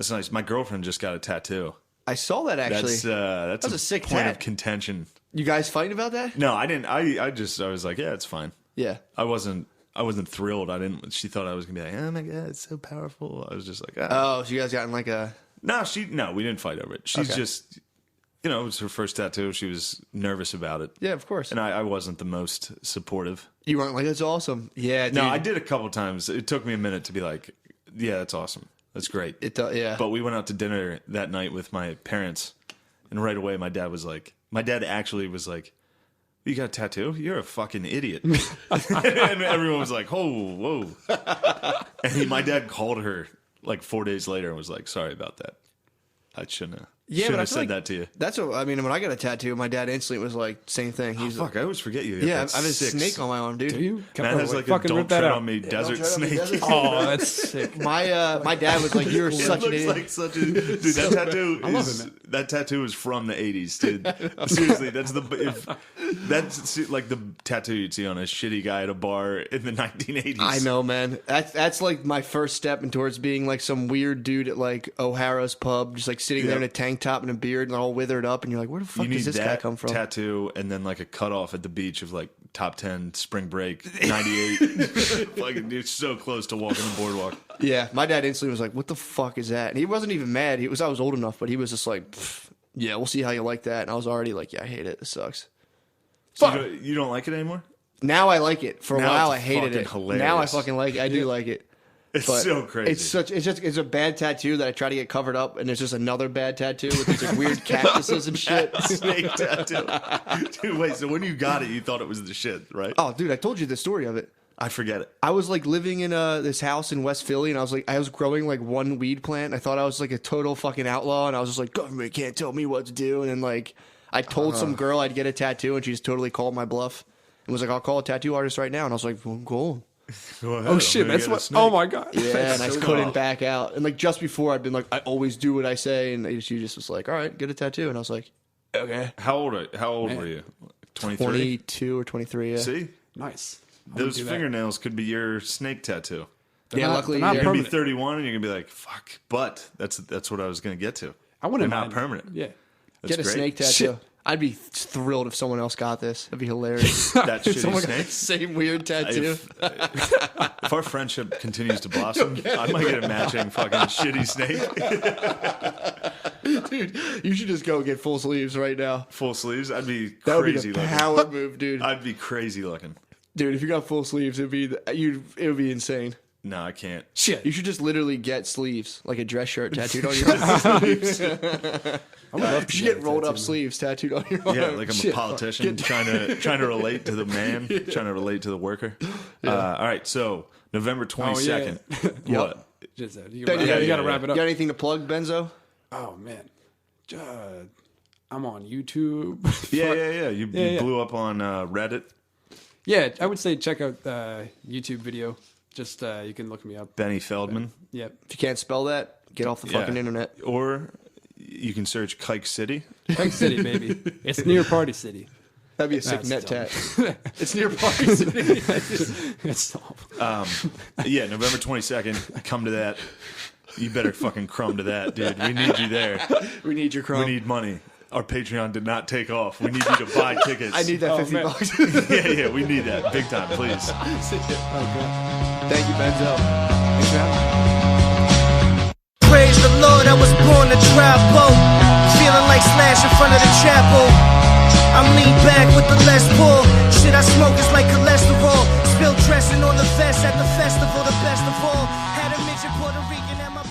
nice. My girlfriend just got a tattoo. I saw that actually. That's a sick point tat. of contention. You guys fighting about that? No, I didn't. I was like, yeah, it's fine. Yeah. I wasn't thrilled. She thought I was gonna be like, oh my god, it's so powerful. I was just like, Oh, so you guys got in like a. No, we didn't fight over it. She's just, it was her first tattoo. She was nervous about it. Yeah, of course. And I wasn't the most supportive. You weren't like, that's awesome. Yeah, dude. No, I did a couple times. It took me a minute to be like, yeah, that's awesome. That's great. Yeah. But we went out to dinner that night with my parents, and right away my dad actually was like, you got a tattoo? You're a fucking idiot. And everyone was like, oh, whoa. And my dad called her like 4 days later and was like, sorry about that. I shouldn't have. Yeah, but I have feel said like that to you. That's what I mean. When I got a tattoo, my dad instantly was like, same thing. He's Fuck, I always forget you. yeah, I have a snake on my arm, dude. Do you? Man has like a fucking don't rip that tread out. on me desert tread on me, snake. desert Oh, that's sick. My dad was like, "You're such an Looks idiot." like such a dude. That tattoo I love is it, man. that tattoo is from the 80s, dude. Seriously, that's like the tattoo you'd see on a shitty guy at a bar in the 1980s. I know, man. That's like my first step towards being like some weird dude at like O'Hara's pub, just like sitting there in a tank top and a beard and all withered up, and you're like, where the fuck You need does this guy that come from? tattoo and then like a cutoff at the beach of like top 10 spring break 98. Fucking dude, so close to walking the boardwalk. Yeah, my dad instantly was like, "What the fuck is that?" And he wasn't even mad. I was old enough, but he was just like, "Yeah, we'll see how you like that." And I was already like, "Yeah, I hate it. It sucks." So you don't like it anymore? Now I like it. For a Now while, it's I hated fucking it. hilarious. Now I fucking like it. I do like it. It's But so crazy. it's a bad tattoo that I try to get covered up, and there's just another bad tattoo with these like, weird cactuses and shit. Snake tattoo. Dude, wait, so when you got it, you thought it was the shit, right? Oh, dude, I told you the story of it. I forget it. I was like living in this house in West Philly, and I was growing like one weed plant. I thought I was like a total fucking outlaw, and I was just like, government can't tell me what to do. And then like I told some girl I'd get a tattoo, and she just totally called my bluff and was like, I'll call a tattoo artist right now. And I was like, well, cool. Go ahead, Oh shit, that's what. Oh my god. Yeah, and I So couldn't cool. back out. And like just before, I'd been like, I always do what I say, and she just was like, all right, get a tattoo. And I was like, okay. How old were you? 23? 22 or 23. Yeah. See? Nice. I'm Those gonna do that. fingernails could be your snake tattoo. They're Yeah, not- luckily, they're not yeah. You're going to be permanent. 31 and you're going to be like, fuck. But that's what I was going to get to. I wouldn't They're not mind. permanent. Yeah. That's Get a great. snake tattoo. Shit. I'd be thrilled if someone else got this. That'd be hilarious. That shitty Someone got the snake. same weird tattoo. If our friendship continues to blossom, I might get a matching fucking shitty snake. Dude, you should just go get full sleeves right now. Full sleeves. I'd be That would be crazy the looking. power move, dude. I'd be crazy looking. Dude, if you got full sleeves, it would be insane. No, I can't. Shit. You should just literally get sleeves, like a dress shirt tattooed on your arm. I would love You to should get get a rolled tattoo, up man. sleeves tattooed on your arm. Yeah, like I'm Shit. a politician trying to relate to the man, trying to relate to the worker. All right, so November 22nd. yeah. What? Just, you Yeah, gotta yeah. wrap it You up. got anything to plug, Benzo? Oh man. I'm on YouTube. Yeah. You Yeah. blew up on Reddit. Yeah, I would say check out the YouTube video. Just you can look me up. Benny Feldman. Yep. If you can't spell that, get off the fucking internet. Or you can search Kike City. Pike City, baby. It's near Party City. That'd be a sick That's net dumb. tat. It's near Party City. It's Yeah, November 22nd. Come to that. You better fucking crumb to that, dude. We need you there. We need your crumb. We need money. Our Patreon did not take off. We need you to buy tickets. I need that Oh, 50 man. bucks. Yeah, we need that big time, please. Thank you, Benzo. Thanks for having me. Praise the Lord, I was born to travel. Feeling like Slash in front of the chapel. I'm lean back with the Les Paul. Shit I smoke is like cholesterol. Spill Still dressing on the vest at the festival, the best of all. Had a midget Puerto Rican at my